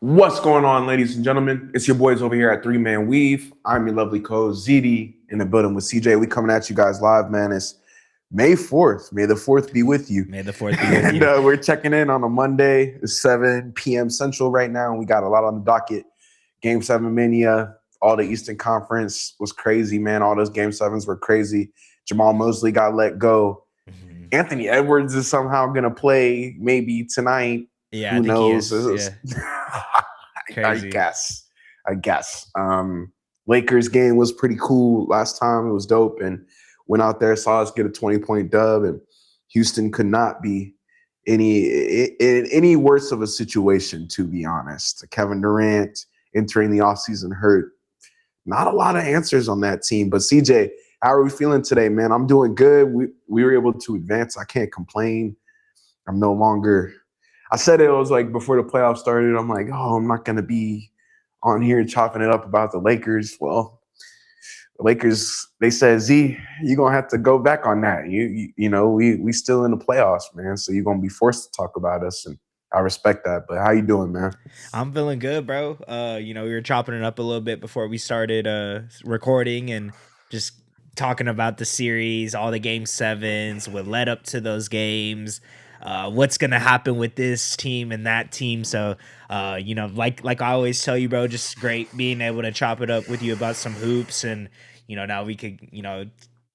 What's going on, ladies and gentlemen? It's your boys over here at Three Man Weave. I'm your lovely co-host ZD in the building with CJ. We coming at you guys live, man. It's May 4th. May the 4th be with you. May the 4th be with And you. we're checking in on a Monday, 7 p.m. Central right now. And we got a lot on the docket. Game 7 Mania, all the Eastern Conference was crazy, man. All those Game 7s were crazy. Jamahl Mosley got let go. Mm-hmm. Anthony Edwards is somehow going to play maybe tonight. Yeah, Who I think he knows? is. Yeah. Crazy. I guess. Lakers game was pretty cool last time. It was dope, and went out there, saw us get a 20-point dub, and Houston could not be any worse of a situation, to be honest. Kevin Durant entering the offseason hurt. Not a lot of answers on that team. But CJ, how are we feeling today, man? I'm doing good. We were able to advance. I can't complain. I'm no longer. I said it was like before the playoffs started. I'm like, oh, I'm not gonna be on here chopping it up about the Lakers. Well, the Lakers, they said, Z, you're gonna have to go back on that. You know, we still in the playoffs, man. So you're gonna be forced to talk about us, and I respect that. But how you doing, man? I'm feeling good, bro. We were chopping it up a little bit before we started recording and just talking about the series, all the game sevens, what led up to those games, what's gonna happen with this team and that team. So like I always tell you, bro, just great being able to chop it up with you about some hoops and now we could,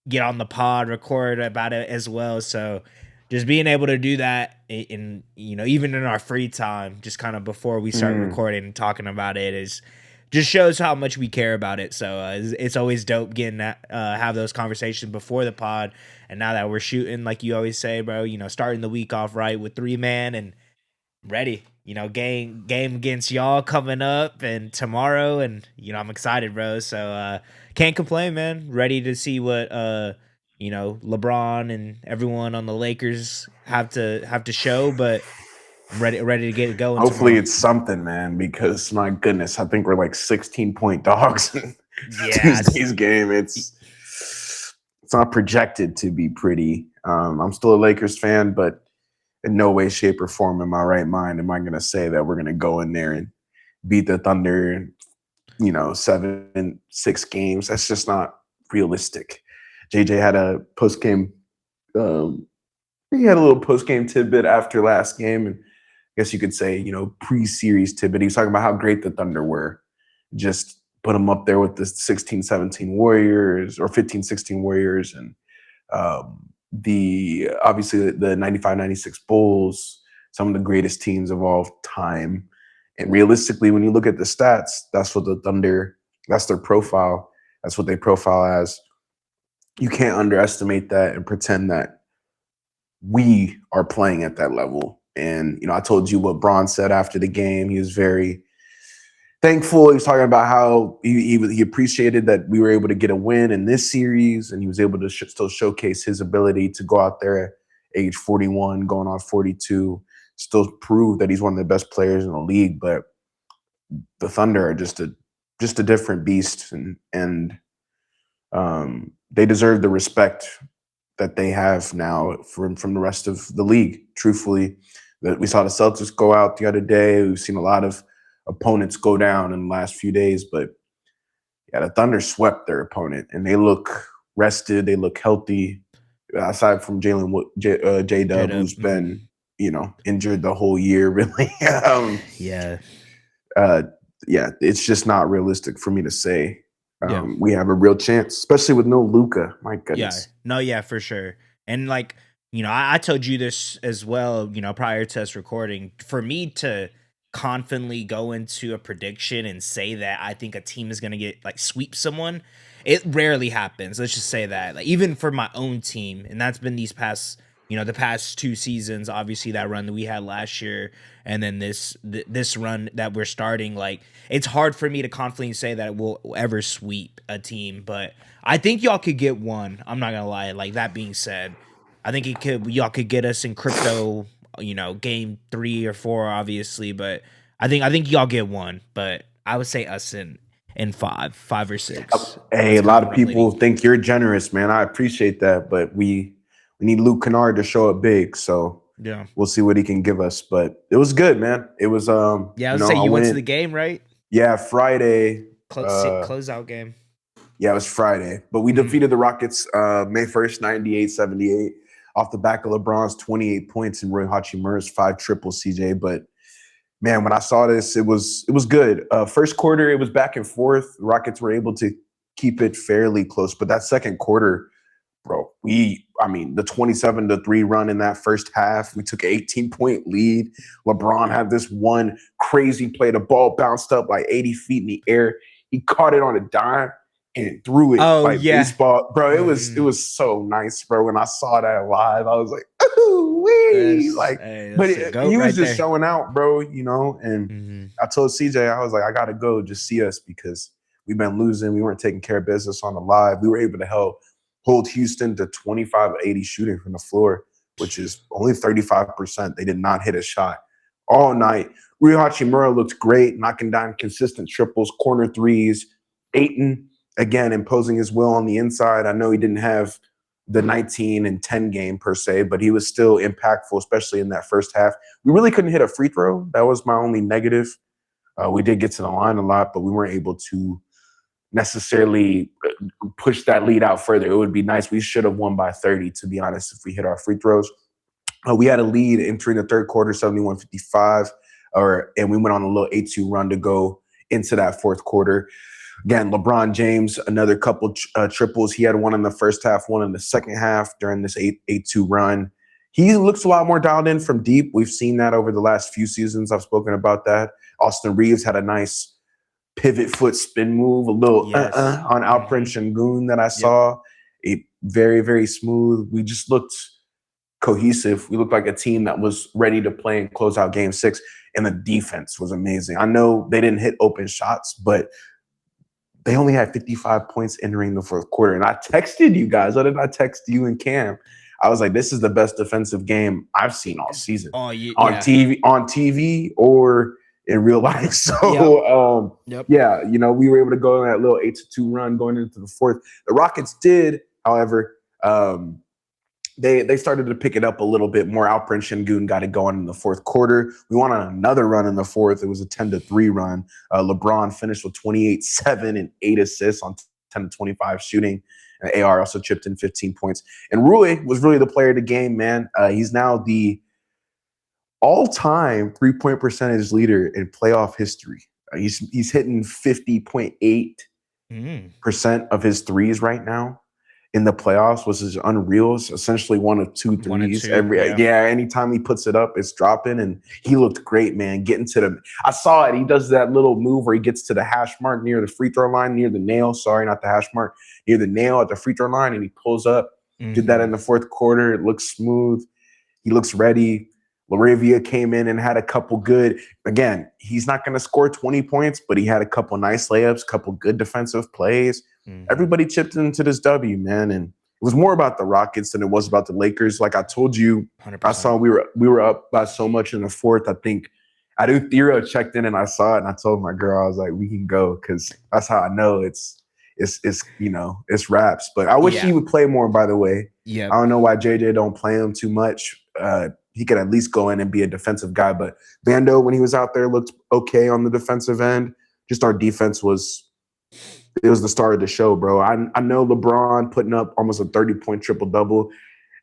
get on the pod, record about it as well. So just being able to do that in even in our free time, just kind of before we start recording and talking about it, is just shows how much we care about it. So it's always dope getting that have those conversations before the pod. And now that we're shooting, like you always say, bro, starting the week off right with 3-man and ready. Game against y'all coming up and tomorrow, and I'm excited, bro. So can't complain, man. Ready to see what LeBron and everyone on the Lakers have to show, but I'm ready to get it going Hopefully tomorrow. it's something, man, because my goodness, I think we're like 16-point dogs in Yeah, Tuesday's game. It's not projected to be pretty. I'm still a Lakers fan, but in no way, shape, or form in my right mind am I going to say that we're going to go in there and beat the Thunder, 7-6 games. That's just not realistic. JJ had a post game. He had a little post game tidbit after last game, and I guess you could say, pre-series tidbit. He was talking about how great the Thunder were. Just put them up there with the 16-17 Warriors or 15-16 Warriors, and obviously the 95-96 Bulls, some of the greatest teams of all time. And realistically, when you look at the stats, that's what the Thunder, that's their profile. That's what they profile as. You can't underestimate that and pretend that we are playing at that level. And, I told you what Braun said after the game. He was very thankful. He was talking about how he appreciated that we were able to get a win in this series, and he was able to still showcase his ability to go out there at age 41, going on 42, still prove that he's one of the best players in the league. But the Thunder are just a different beast, and they deserve the respect that they have now from the rest of the league. Truthfully, that we saw the Celtics go out the other day. We've seen a lot of opponents go down in the last few days, but yeah, the Thunder swept their opponent, and they look rested. They look healthy, aside from J-Dub, who's been injured the whole year. Really, yeah. Yeah, it's just not realistic for me to say we have a real chance, especially with no Luka. My goodness. Yeah, for sure. And I told you this as well, prior to us recording. For me to confidently go into a prediction and say that I think a team is going to get sweep someone, it rarely happens. Let's just say that. Even for my own team, and that's been these past the past 2 seasons, obviously that run that we had last year, and then this run that we're starting, it's hard for me to confidently say that we'll ever sweep a team, but I think y'all could get one. I'm not gonna lie. That being said, I think y'all could get us in crypto, game 3 or 4, obviously, but I think y'all get one, but I would say us in 5 or 6. Hey, a lot of people think you're generous, man. I appreciate that, but we need Luke Kennard to show up big. So Yeah. we'll see what he can give us. But it was good, man. It was Yeah, I would say I you went to went the game, right? Friday. Closeout game. Yeah, it was Friday. But we defeated the Rockets May 1st, 98-78, off the back of LeBron's 28 points and Rui Hachimura's 5 triples, CJ. But man, when I saw this, it was good. First quarter, it was back and forth. The Rockets were able to keep it fairly close. But that second quarter, bro, the 27-3 run in that first half, we took an 18-point lead. LeBron had this one crazy play. The ball bounced up like 80 feet in the air. He caught it on a dime and threw it like baseball. Bro, it was so nice, bro. When I saw that live, I was like, ooh, wee. Like, but he was just showing out, bro, and I told CJ, I was like, I gotta go just see us because we've been losing. We weren't taking care of business on the live. We were able to hold Houston to 25-80 shooting from the floor, which is only 35%. They did not hit a shot all night. Rui Hachimura looked great, knocking down consistent triples, corner threes. Ayton, again, imposing his will on the inside. I know he didn't have the 19 and 10 game per se, but he was still impactful, especially in that first half. We really couldn't hit a free throw. That was my only negative. We did get to the line a lot, but we weren't able to necessarily push that lead out further. It would be nice. We should have won by 30, to be honest, if we hit our free throws. We had a lead entering the third quarter, 71-55, and we went on a little 8-2 run to go into that fourth quarter. Again, LeBron James, another couple triples. He had one in the first half, one in the second half during this 8-2 run. He looks a lot more dialed in from deep. We've seen that over the last few seasons. I've spoken about that. Austin Reeves had a nice pivot foot spin move, a little on Alperen Şengün that I saw. A very, very smooth. We just looked cohesive. We looked like a team that was ready to play and close out game 6, and the defense was amazing. I know they didn't hit open shots, but they only had 55 points entering the fourth quarter. And I texted you guys. What did I text you and Cam? I was like, this is the best defensive game I've seen all season. On TV or in real life. So, yeah, we were able to go on that little 8-2 run going into the fourth. The Rockets did, however, they started to pick it up a little bit more. Alperen Şengün got it going in the fourth quarter. We went on another run in the fourth. It was a 10-3 run. LeBron finished with 28-7 and 8 assists on 10-25 shooting. And AR also chipped in 15 points. And Rui was really the player of the game, man. He's now the all-time three-point percentage leader in playoff history. He's hitting 50.8% of his threes right now in the playoffs, which is unreal. It's essentially one of two threes. Anytime he puts it up, it's dropping, and he looked great, man. I saw it. He does that little move where he gets to the hash mark near the free throw line, near the nail. Sorry, not the hash mark, near the nail at the free throw line, and he pulls up. Did that in the fourth quarter. It looks smooth. He looks ready. Laravia came in and had a couple good. Again, he's not going to score 20 points, but he had a couple nice layups, couple good defensive plays. Everybody chipped into this W, man, and it was more about the Rockets than it was about the Lakers. Like I told you, 100%. I saw we were up by so much in the fourth. I think Adu Thero checked in and I saw it, and I told my girl, I was like, we can go, because that's how I know it's raps. But I wish he would play more, by the way. I don't know why JJ don't play him too much. He could at least go in and be a defensive guy. But Bando, when he was out there, looked okay on the defensive end. Just our defense was the star of the show, bro. I know LeBron putting up almost a 30-point triple-double.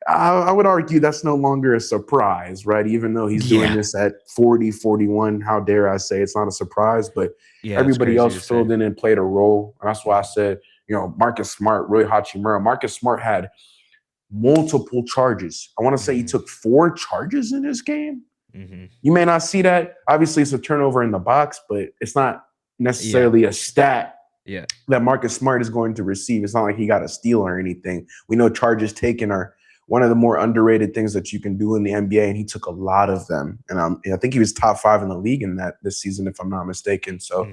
I would argue that's no longer a surprise, right? Even though he's doing this at 40, 41, how dare I say it's not a surprise, but everybody else filled in and played a role. And that's why I said, Marcus Smart, Rui Hachimura. Marcus Smart had multiple charges. I want to say he took 4 charges in this game. You may not see that. Obviously, it's a turnover in the box, but it's not necessarily a stat that Marcus Smart is going to receive. It's not like he got a steal or anything. We know charges taken are one of the more underrated things that you can do in the NBA, and he took a lot of them. And I think he was top 5 in the league in that this season, if I'm not mistaken. So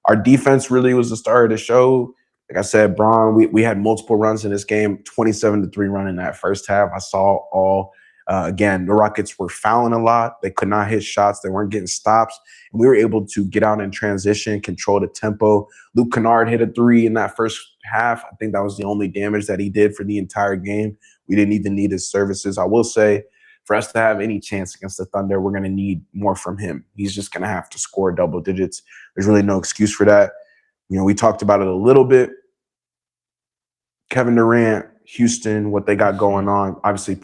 our defense really was the star of the show. Like I said, Braun, we had multiple runs in this game, 27-3 run in that first half. I saw all. Again, the Rockets were fouling a lot. They could not hit shots. They weren't getting stops. And we were able to get out in transition, control the tempo. Luke Kennard hit a 3 in that first half. I think that was the only damage that he did for the entire game. We didn't even need his services. I will say For us to have any chance against the Thunder, we're going to need more from him. He's just going to have to score double digits. There's really no excuse for that. We talked about it a little bit. Kevin Durant, Houston, what they got going on, obviously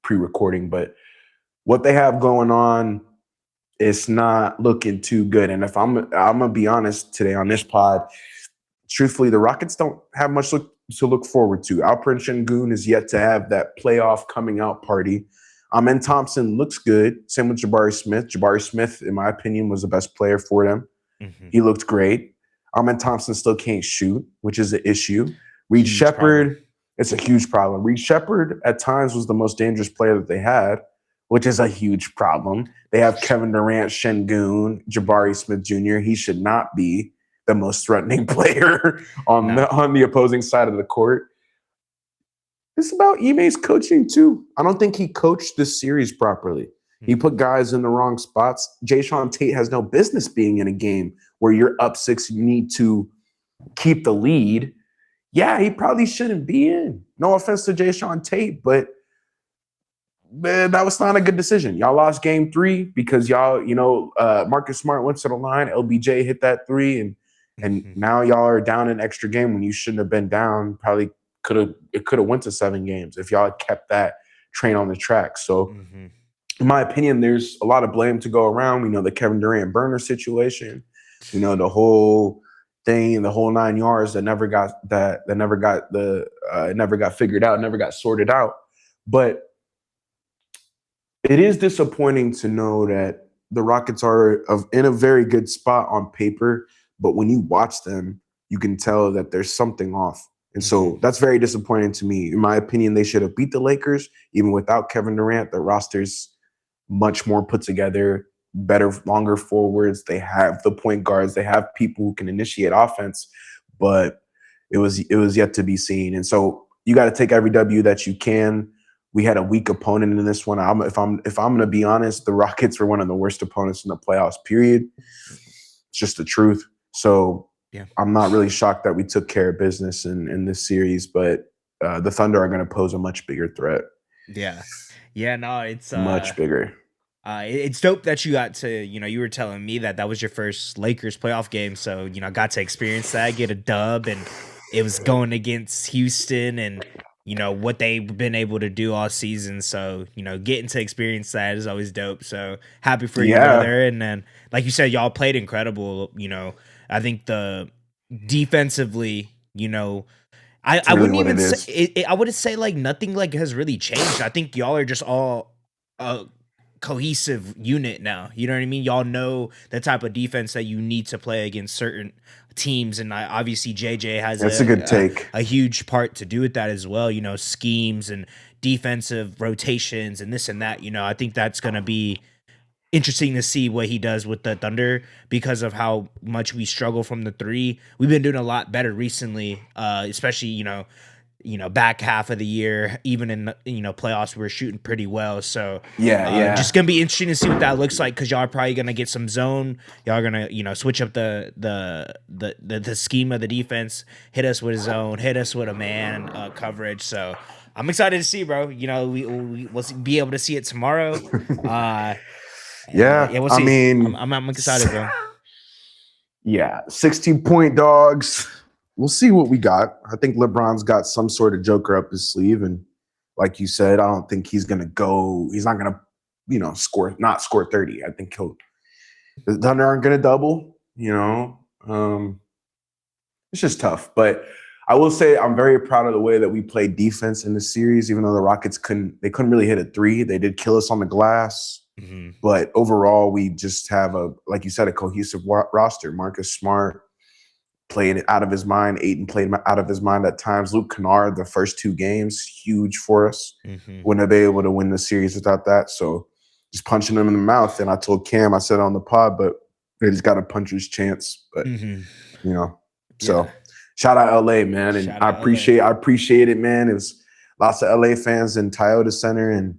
pre-recording, but what they have going on, it's not looking too good. And if I'm gonna be honest today on this pod, truthfully, the Rockets don't have much to look forward to. Alperen Şengün is yet to have that playoff coming out party. Amen Thompson looks good. Same with Jabari Smith. Jabari Smith, in my opinion, was the best player for them. He looked great. Amen Thompson still can't shoot, which is an issue. Reed Shepherd, it's a huge problem. Reed Shepherd at times was the most dangerous player that they had, which is a huge problem. They have Kevin Durant, Şengün, Jabari Smith Jr. He should not be the most threatening player on the opposing side of the court. It's about Ime's coaching too. I don't think he coached this series properly. He put guys in the wrong spots. Jayshawn Tate has no business being in a game where you're up 6, you need to keep the lead. Yeah, he probably shouldn't be in. No offense to Jayshawn Tate, but man, that was not a good decision. Y'all lost game 3 because Marcus Smart went to the line. LBJ hit that 3, and now y'all are down an extra game when you shouldn't have been down. Probably could have went to 7 games if y'all had kept that train on the track. So, in my opinion, there's a lot of blame to go around. We know the Kevin Durant burner situation. The whole thing, the whole 9 yards that never got figured out, never got sorted out. But it is disappointing to know that the Rockets are in a very good spot on paper, but when you watch them, you can tell that there's something off. And so that's very disappointing to me. In my opinion, they should have beat the Lakers, even without Kevin Durant. The roster's much more put together, better, longer forwards. They have the point guards. They have people who can initiate offense, but it was yet to be seen. And so you got to take every W that you can. We had a weak opponent in this one. If I'm going to be honest, the Rockets were one of the worst opponents in the playoffs, period. It's just the truth. So I'm not really shocked that we took care of business in this series, but the Thunder are going to pose a much bigger threat. Yeah, no, it's much bigger. It's dope that you got to, you were telling me that was your first Lakers playoff game. So, got to experience that, get a dub, and it was going against Houston and, what they've been able to do all season. So, getting to experience that is always dope. So happy for you, brother. And then, like you said, y'all played incredible. I think the defensively, I wouldn't even say I wouldn't say like nothing like has really changed. I think y'all are just all a cohesive unit now. You know what I mean? Y'all know the type of defense that you need to play against certain teams, and obviously JJ has a good take. A huge part to do with that as well. Schemes and defensive rotations and this and that. I think that's gonna be interesting to see what he does with the Thunder because of how much we struggle from the 3. We've been doing a lot better recently, especially back half of the year, even in playoffs, we're shooting pretty well. So just gonna be interesting to see what that looks like because y'all are probably gonna get some zone. Y'all are gonna switch up the scheme of the defense, hit us with a zone, hit us with a man coverage. So I'm excited to see, bro. We'll be able to see it tomorrow. We'll see. I mean, I'm excited, bro. Yeah, 16-point dogs. We'll see what we got. I think LeBron's got some sort of joker up his sleeve, and like you said, I don't think he's gonna go. He's not gonna, not score 30. I think the Thunder aren't gonna double. It's just tough. But I will say I'm very proud of the way that we played defense in the series. Even though the Rockets couldn't really hit a 3, they did kill us on the glass. But overall, we just have like you said, a cohesive roster. Marcus Smart played out of his mind. Ayton played out of his mind at times. Luke Kennard, the first 2 games, huge for us. Wouldn't have been able to win the series without that. So just punching him in the mouth. And I told Cam, I said on the pod, but they just got a puncher's chance. But so shout out LA, man. And I appreciate it, man. It was lots of LA fans in Toyota Center, and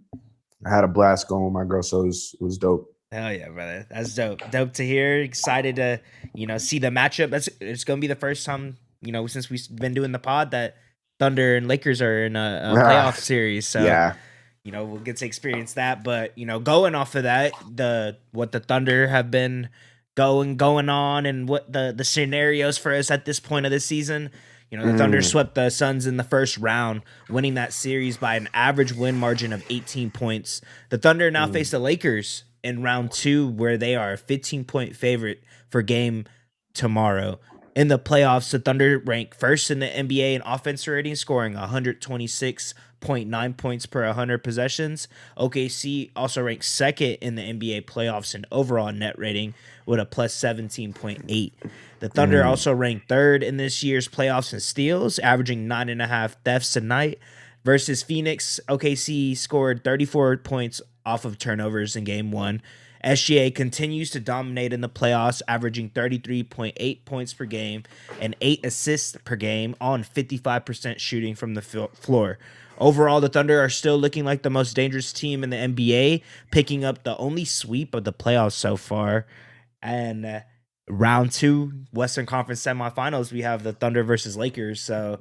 I had a blast going with my girl. So it was dope. Hell yeah, brother. That's dope. Dope to hear. Excited to, see the matchup. It's going to be the first time, since we've been doing the pod that Thunder and Lakers are in a playoff series. So, we'll get to experience that. But going off of that, what the Thunder have been going on, and what the scenarios for us at this point of the season. The Thunder Mm, swept the Suns in the first round, winning that series by an average win margin of 18 points. The Thunder now face mm, the Lakers in round two, where they are a 15-point favorite for game tomorrow. In the playoffs, the Thunder rank first in the NBA in offensive rating, scoring 126.9 points per 100 possessions. OKC also ranks second in the NBA playoffs in overall net rating with a plus 17.8. The Thunder mm. also ranked third in this year's playoffs in steals, averaging 9.5 thefts a night. Versus Phoenix, OKC scored 34 points off of turnovers in game one. SGA continues to dominate in the playoffs, averaging 33.8 points per game and 8 assists per game on 55% shooting from the floor. Overall, the Thunder are still looking like the most dangerous team in the NBA, picking up the only sweep of the playoffs so far. And round two, Western Conference semifinals, we have the Thunder versus Lakers. So,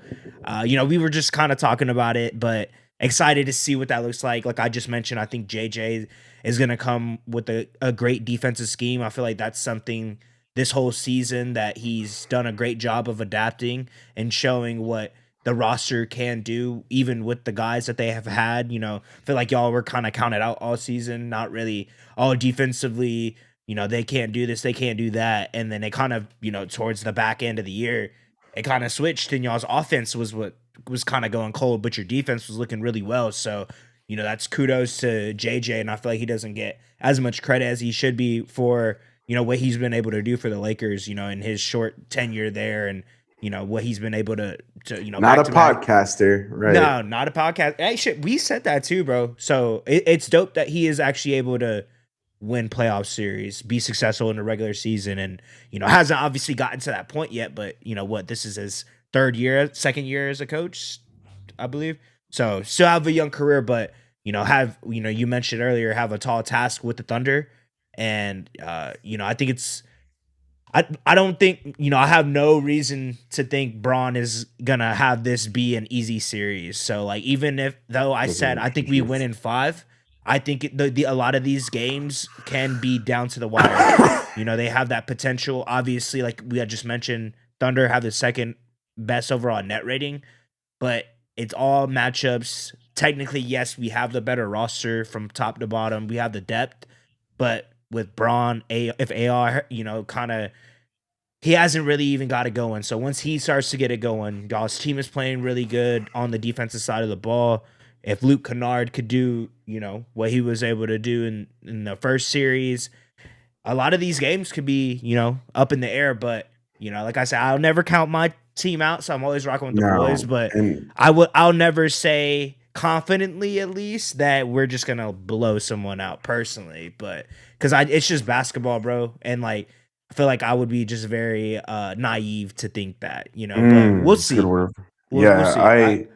we were just kind of talking about it, but excited to see what that looks like. Like I just mentioned, I think JJ is going to come with a great defensive scheme. I feel like that's something this whole season that he's done a great job of adapting and showing what the roster can do, even with the guys that they have had. I feel like y'all were kind of counted out all season, not really all defensively. They can't do this, they can't do that. And then they kind of, towards the back end of the year, it kind of switched, and y'all's offense was what was kind of going cold, but your defense was looking really well. So, that's kudos to JJ, and I feel like he doesn't get as much credit as he should be for, what he's been able to do for the Lakers, in his short tenure there, and what he's been able to Not back a to back. podcaster, right? No, not a podcast. Hey, shit, we said that too, bro. So it's dope that he is actually able to win playoff series, be successful in the regular season, and hasn't obviously gotten to that point yet. But this is his second year as a coach, I believe. So still have a young career, but you mentioned earlier, have a tall task with the Thunder, and I think it's. I don't think I have no reason to think Braun is gonna have this be an easy series. So like, even if though I said I think we win in five, I think a lot of these games can be down to the wire. They have that potential. Obviously, like we had just mentioned, Thunder have the second best overall net rating, but it's all matchups. Technically, yes, we have the better roster from top to bottom. We have the depth, but with Braun, if AR, kind of he hasn't really even got it going. So once he starts to get it going, y'all's team is playing really good on the defensive side of the ball. If Luke Kennard could do, what he was able to do in the first series, a lot of these games could be, up in the air. But, like I said, I'll never count my team out, so I'm always rocking with the boys. No, But and I'll never say confidently, at least, that we're just gonna blow someone out personally. But because it's just basketball, bro, and like I feel like I would be just very naive to think that, but we'll it's a good see. word. We'll Yeah, see.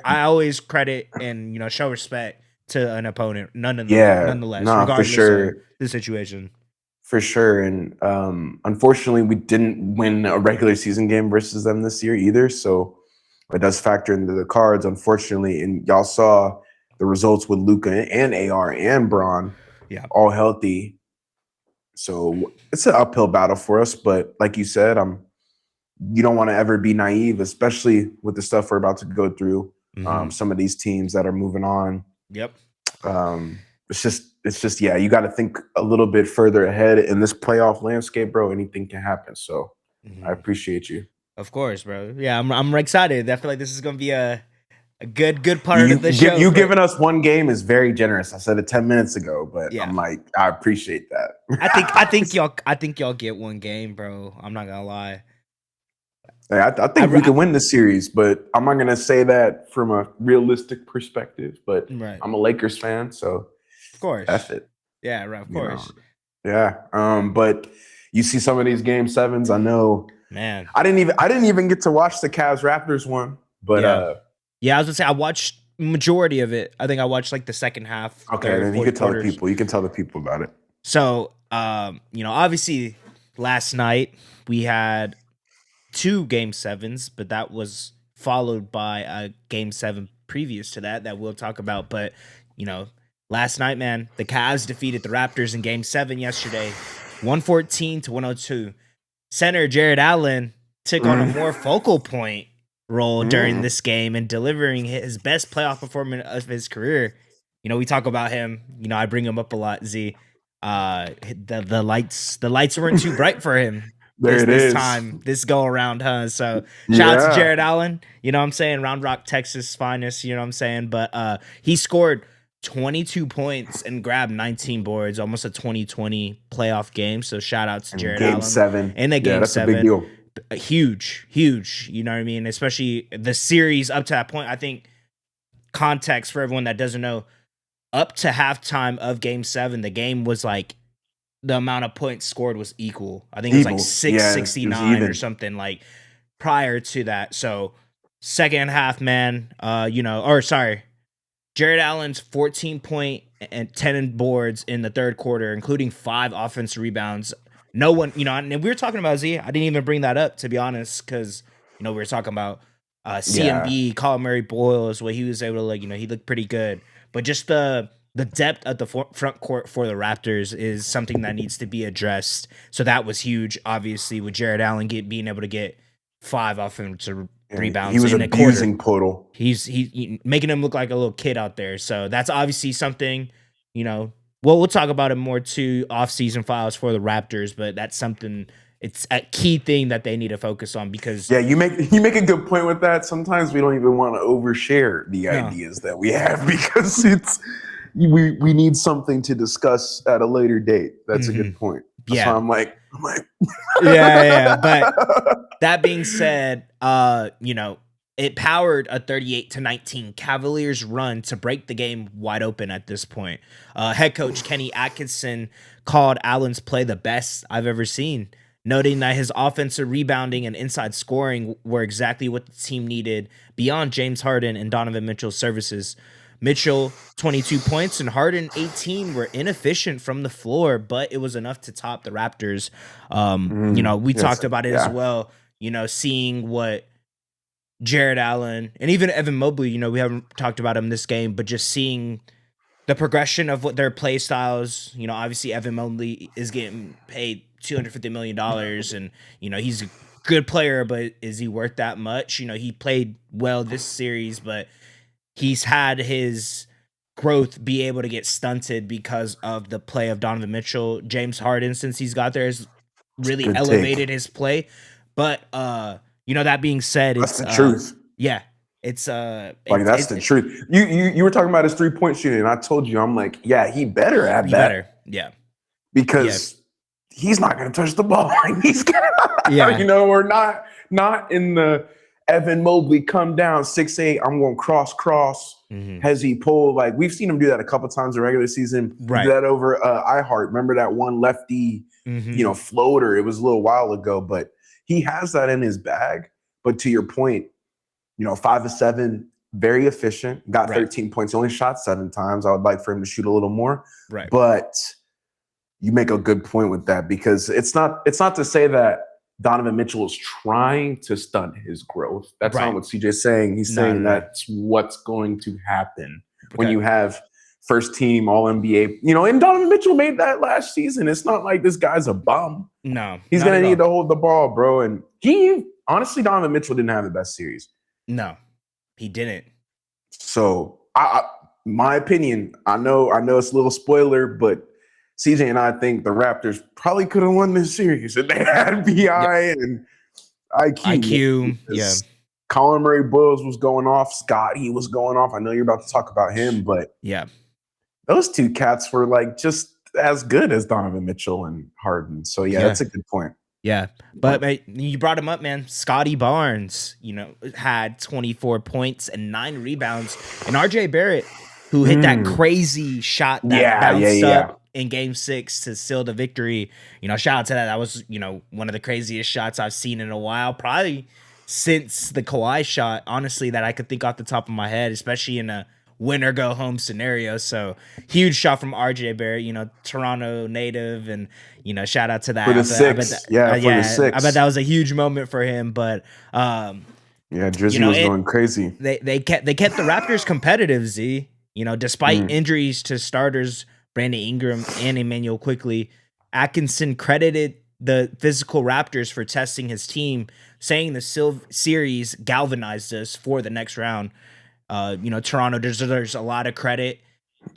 I always credit and show respect to an opponent, yeah, nonetheless, nah, for regardless of sure. the situation. For sure. And unfortunately, we didn't win a regular season game versus them this year either. So it does factor into the cards, unfortunately. And y'all saw the results with Luca and AR and Braun Yeah. all healthy. So it's an uphill battle for us. But like you said, you don't want to ever be naive, especially with the stuff we're about to go through. Mm-hmm. Some of these teams that are moving on. Yep. It's just yeah, you got to think a little bit further ahead in this playoff landscape, bro. Anything can happen. So I Mm-hmm. appreciate you. Of course, bro. Yeah, I'm excited. I feel like this is gonna be a good part You of the show. giving us one game is very generous. I said it 10 minutes ago, but Yeah. I'm like, I appreciate that. I think y'all get one game, bro. I'm not gonna lie. Hey, I think we can win the series, but I'm not gonna say that from a realistic perspective. But Right. I'm a Lakers fan, so Of course. F it. Yeah, right. Of course. Yeah. But you see some of these game sevens. I know, man. I didn't even get to watch the Cavs Raptors one, but yeah, I was gonna say I watched majority of it. I think I watched like the second half. Okay, then you can tell the people. You can tell the people about it. So, obviously, last night we had 2 game sevens, but that was followed by a game 7 previous to that we'll talk about. But last night, man, the Cavs defeated the Raptors in Game 7 yesterday, 114-102. Center Jared Allen took on a more focal point role during this game and delivering his best playoff performance of his career. We talk about him. I bring him up a lot. Z, the lights weren't too bright for him this time, this go around, huh? So shout out to Jared Allen. You know what I'm saying? Round Rock, Texas finest. You know what I'm saying? But he scored 22 points and grabbed 19 boards, almost a 2020 playoff game. So shout out to Jared Allen. Game 7. In the Game 7. That's a big deal. Huge. You know what I mean? Especially the series up to that point. I think context for everyone that doesn't know, up to halftime of Game 7, the game was like the amount of points scored was equal. I think it was like 669 or something like prior to that. So second half, man, Jared Allen's 14 point and 10 boards in the third quarter, including 5 offensive rebounds. No one, and we were talking about Z. I didn't even bring that up, to be honest, because, we were talking about CMB, Colin Murray Boyles, what he was able to, he looked pretty good. But just the depth at the front court for the Raptors is something that needs to be addressed. So that was huge, obviously, with Jared Allen being able to get 5 offensive rebounds. He was in abusing Poeltl. He's making him look like a little kid out there. So that's obviously something, we'll talk about it more too, off-season files for the Raptors, but that's something, it's a key thing that they need to focus on because... Yeah, you make a good point with that. Sometimes we don't even want to overshare the ideas that we have because we need something to discuss at a later date. That's a good point. That's why I'm like... yeah. But that being said, it powered a 38-19 Cavaliers run to break the game wide open at this point. Head coach Kenny Atkinson called Allen's play the best I've ever seen, noting that his offensive rebounding and inside scoring were exactly what the team needed beyond James Harden and Donovan Mitchell's services. Mitchell, 22 points, and Harden, 18, were inefficient from the floor, but it was enough to top the Raptors. We talked about it as well, seeing what Jared Allen and even Evan Mobley, we haven't talked about him this game, but just seeing the progression of what their play styles, obviously Evan Mobley is getting paid $250 million and, he's a good player, but is he worth that much? He played well this series, but he's had his growth be able to get stunted because of the play of Donovan Mitchell. James Harden, since he's got there, has really elevated his play. But, that being said, that's the truth. Yeah. That's the truth. You were talking about his 3-point shooting, and I told you, I'm like, yeah, he better have that. Better. Yeah. Because he's not going to touch the ball. He's gonna, or not in the Evan Mobley come down 6'8", I'm going cross. Has he pulled? Like, we've seen him do that a couple times in regular season. Right. Do that over iHeart. Remember that one lefty, floater? It was a little while ago, but he has that in his bag. But to your point, 5 of 7, very efficient. Got 13 points. Only shot 7 times. I would like for him to shoot a little more. Right. But you make a good point with that because it's not to say that Donovan Mitchell is trying to stunt his growth. That's not what CJ's saying. He's saying that's what's going to happen when you have first team All NBA. And Donovan Mitchell made that last season. It's not like this guy's a bum. No, he's going to need to hold the ball, bro. And honestly, Donovan Mitchell didn't have the best series. No, he didn't. So, my opinion, I know it's a little spoiler, but CJ and I think the Raptors probably could have won this series if they had BI and IQ. Yeah. Colin Murray Boyles was going off. Scotty was going off. I know you're about to talk about him, but those two cats were like just as good as Donovan Mitchell and Harden. So that's a good point. Yeah, but you brought him up, man. Scotty Barnes, had 24 points and 9 rebounds, and RJ Barrett, who hit that crazy shot that bounced up in Game 6 to seal the victory. Shout out to that. That was, one of the craziest shots I've seen in a while, probably since the Kawhi shot, honestly, that I could think off the top of my head, especially in a win or go home scenario. So huge shot from RJ Barrett, Toronto native, and shout out to that. For the 6. For the 6. I bet that was a huge moment for him, but Drizzy was going crazy. They kept the Raptors competitive, Z. Despite injuries to starters Brandon Ingram and Emmanuel Quickley, Atkinson credited the physical Raptors for testing his team, saying the series galvanized us for the next round. Toronto deserves a lot of credit.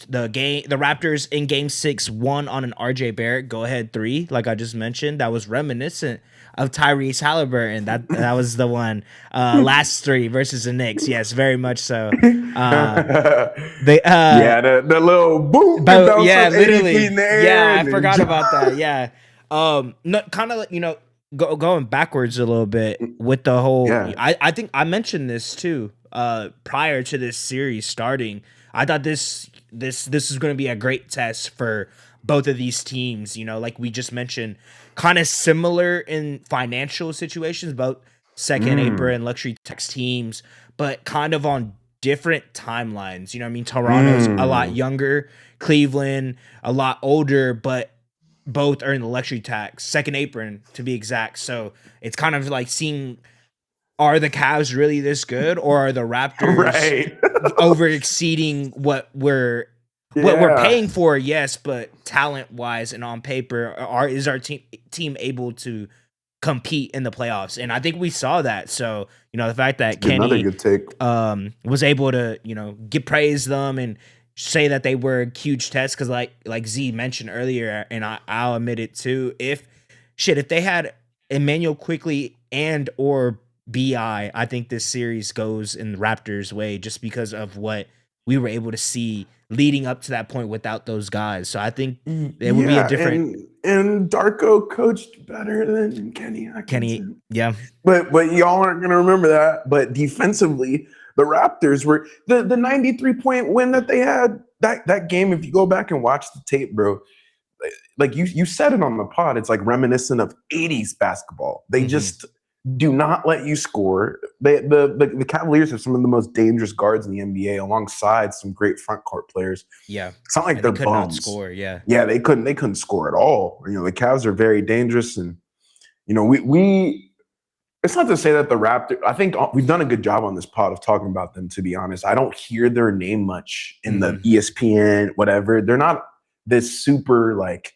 The Raptors in Game 6 won on an RJ Barrett go-ahead 3, like I just mentioned. That was reminiscent of Tyrese Halliburton. That was the one. Last 3 versus the Knicks. Yes, very much so. They the little boom, bounce yeah, up 80 literally. feet in the air. Yeah, I forgot about that. Yeah. Kind of like, going backwards a little bit with the whole. Yeah. I think I mentioned this too. Prior to this series starting, I thought this is going to be a great test for both of these teams. Like we just mentioned, kind of similar in financial situations, both second apron luxury tax teams, but kind of on different timelines. You know what I mean? Toronto's a lot younger, Cleveland a lot older, but both are in the luxury tax, second apron to be exact. So it's kind of like seeing, are the Cavs really this good, or are the Raptors over exceeding what we're paying for? Yes, but talent wise and on paper, is our team able to compete in the playoffs? And I think we saw that. So the fact that Kenny another good take. Was able to praise them and say that they were a huge test, because like Z mentioned earlier, and I'll admit it too, if they had Emmanuel Quickley and or BI, I think this series goes in the Raptors' way, just because of what we were able to see leading up to that point without those guys. So I think it would be a different. And Darko coached better than Kenny Atkinson. Yeah. But y'all aren't gonna remember that. But defensively, the Raptors were the 93-point win that they had. That game, if you go back and watch the tape, bro, like you said it on the pod, it's like reminiscent of 80s basketball. They just do not let you score. The Cavaliers have some of the most dangerous guards in the NBA, alongside some great front court players. Yeah, it's not like they're could bums. Not score. Yeah, they couldn't score at all. The Cavs are very dangerous, and we. It's not to say that the Raptors. I think we've done a good job on this pod of talking about them. To be honest, I don't hear their name much in the ESPN, whatever. They're not this super like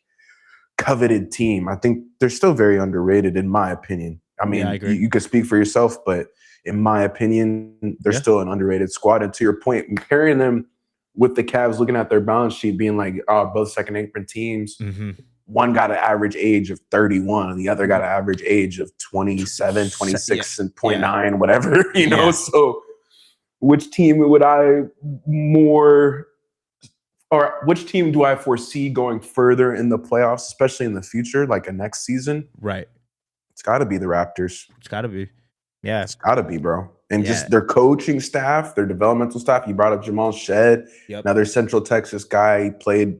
coveted team. I think they're still very underrated, in my opinion. I mean, I agree. You could speak for yourself, but in my opinion, they're still an underrated squad. And to your point, comparing them with the Cavs, looking at their balance sheet, being like, both second apron teams. One got an average age of 31, and the other got an average age of 27, 26, and 0.9, whatever, So which team would I which team do I foresee going further in the playoffs, especially in the future, like a next season? Right. It's got to be the Raptors. It's got to be. Yeah. It's got to be, bro. And just their coaching staff, their developmental staff. You brought up Jamahl Shed, another Central Texas guy. He played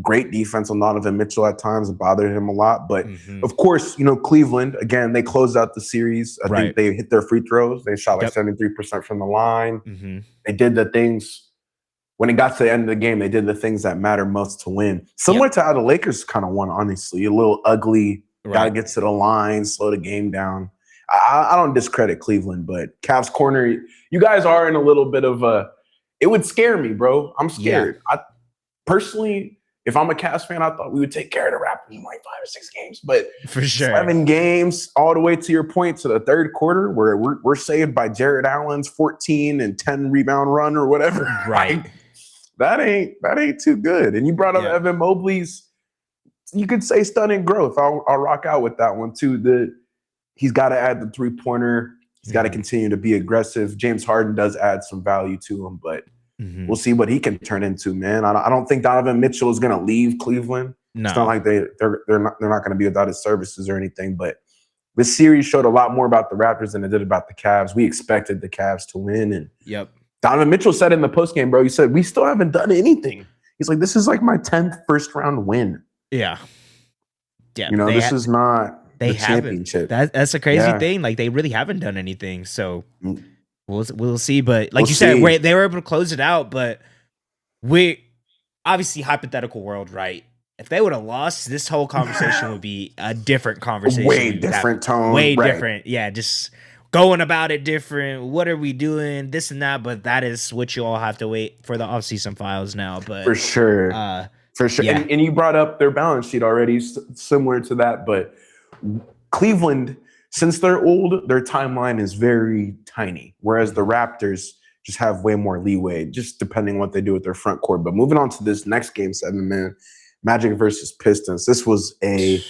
great defense on Donovan Mitchell at times. It bothered him a lot. But, of course, Cleveland, again, they closed out the series. I think they hit their free throws. They shot like 73% from the line. They did the things. When it got to the end of the game, they did the things that matter most to win. Similar to how the Lakers kind of won, honestly. A little ugly. Got to get to the line, slow the game down. I don't discredit Cleveland, but Cavs corner, you guys are in a little bit of a – it would scare me, bro. I'm scared. I personally, if I'm a Cavs fan, I thought we would take care of the Raptors in like 5 or 6 games. But for sure, 7 games all the way to your point to the third quarter where we're saved by Jared Allen's 14 and 10 rebound run or whatever. Right. That ain't too good. And you brought up Evan Mobley's, you could say stunning growth. I'll rock out with that one too. He's got to add the 3-pointer. He's got to continue to be aggressive. James Harden does add some value to him, but we'll see what he can turn into, man. I don't think Donovan Mitchell is going to leave Cleveland. No. It's not like they're not going to be without his services or anything. But this series showed a lot more about the Raptors than it did about the Cavs. We expected the Cavs to win, and Donovan Mitchell said in the postgame, bro, he said, we still haven't done anything. He's like, this is like my 10th first-round win. Yeah. This is not the championship. That's a crazy thing. Like, they really haven't done anything. So we'll see. But like you said, they were able to close it out. But we obviously hypothetical world, right? If they would have lost, this whole conversation would be a different conversation. Way different tone. Way different. Yeah, just going about it different. What are we doing? This and that. But that is what you all have to wait for the offseason files now. But For sure. For sure. Yeah. And you brought up their balance sheet already, similar to that. But Cleveland, since they're old, their timeline is very tiny, whereas the Raptors just have way more leeway, just depending what they do with their front court. But moving on to this next game 7, man, Magic versus Pistons. This was a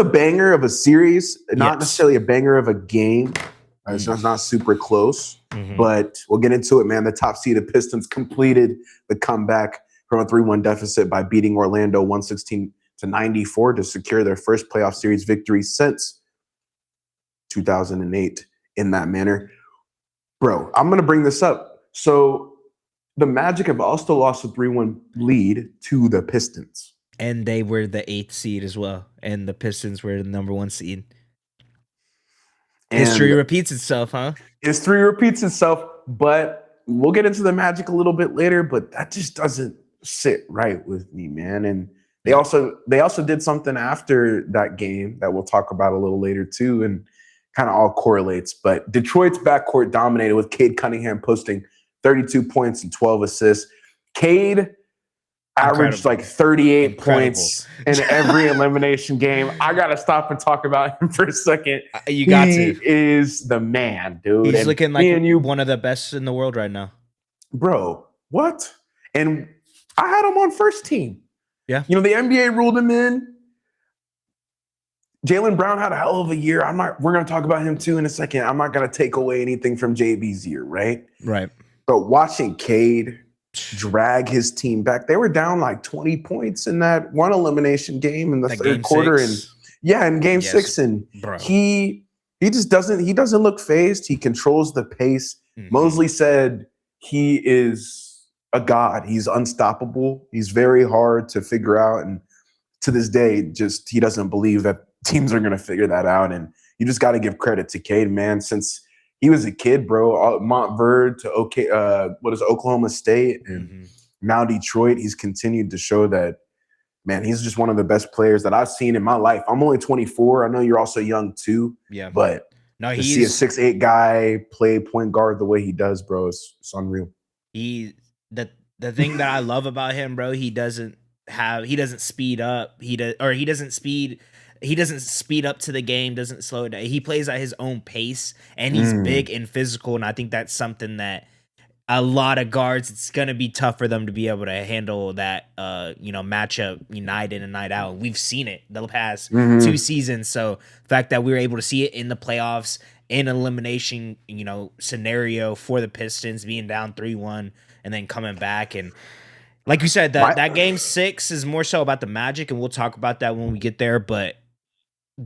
banger of a series, not necessarily a banger of a game. It's not super close, but we'll get into it, man. The top seeded Pistons completed the comeback from a 3-1 deficit by beating Orlando 116-94 to secure their first playoff series victory since 2008 in that manner. Bro, I'm going to bring this up. So the Magic have also lost a 3-1 lead to the Pistons. And they were the 8th seed as well. And the Pistons were the number 1 seed. History repeats itself, huh? History repeats itself, but we'll get into the Magic a little bit later, but that just doesn't sit right with me, man. And they also did something after that game that we'll talk about a little later too, and kind of all correlates. But Detroit's backcourt dominated with Cade Cunningham posting 32 points and 12 assists. Cade averaged like 38 points in every elimination game. I got to stop and talk about him for a second. You got to. He is the man, dude. He's looking like one of the best in the world right now. Bro, what? And I had him on first team. Yeah. You know, the NBA ruled him in. Jaylen Brown had a hell of a year. We're going to talk about him too in a second. I'm not going to take away anything from JB's year, right? Right. But watching Cade drag his team back, they were down like 20 points in that one elimination game in the third quarter. In game 6. And he doesn't look phased. He controls the pace. Mosley said he is a god. He's unstoppable. He's very hard to figure out. And to this day, he doesn't believe that teams are going to figure that out. And you just got to give credit to Cade, man, since he was a kid, bro. Montverde to Oklahoma State and now Detroit. He's continued to show that, man, he's just one of the best players that I've seen in my life. I'm only 24. I know you're also young too. Yeah. But to see a 6'8" guy play point guard the way he does, bro, it's unreal. The thing that I love about him, bro, he doesn't speed up. He doesn't speed up to the game, doesn't slow it down. He plays at his own pace, and he's big and physical, and I think that's something that a lot of guards, it's going to be tough for them to be able to handle that matchup night in and night out. We've seen it the past 2 seasons, so the fact that we were able to see it in the playoffs, in elimination, scenario for the Pistons, being down 3-1 and then coming back, and like you said, that game 6 is more so about the Magic, and we'll talk about that when we get there, but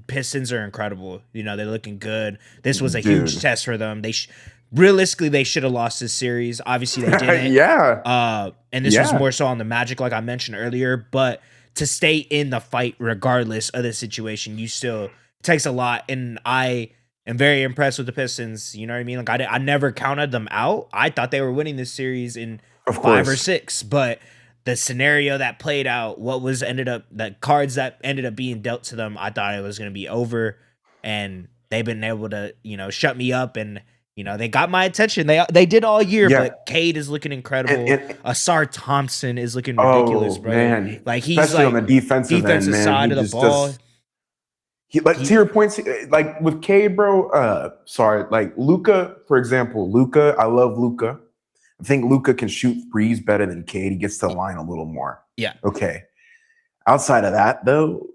Pistons are incredible. They're looking good. This was a huge test for them. Realistically, they should have lost this series. Obviously, they didn't. And this was more so on the Magic, like I mentioned earlier. But to stay in the fight, regardless of the situation, it takes a lot. And I am very impressed with the Pistons. You know what I mean? Like I never counted them out. I thought they were winning this series in 5 or 6, but the scenario that played out, the cards that ended up being dealt to them, I thought it was going to be over, and they've been able to, shut me up, and they got my attention. They did all year, but Cade is looking incredible. Asar Thompson is looking ridiculous, bro. Man. Like he's especially on the defensive end, man. side of the ball. To your points, like with Cade, bro. Like Luka, for example. I love Luka. I think Luka can shoot threes better than Cade. He gets to the line a little more. Yeah. Okay. Outside of that, though,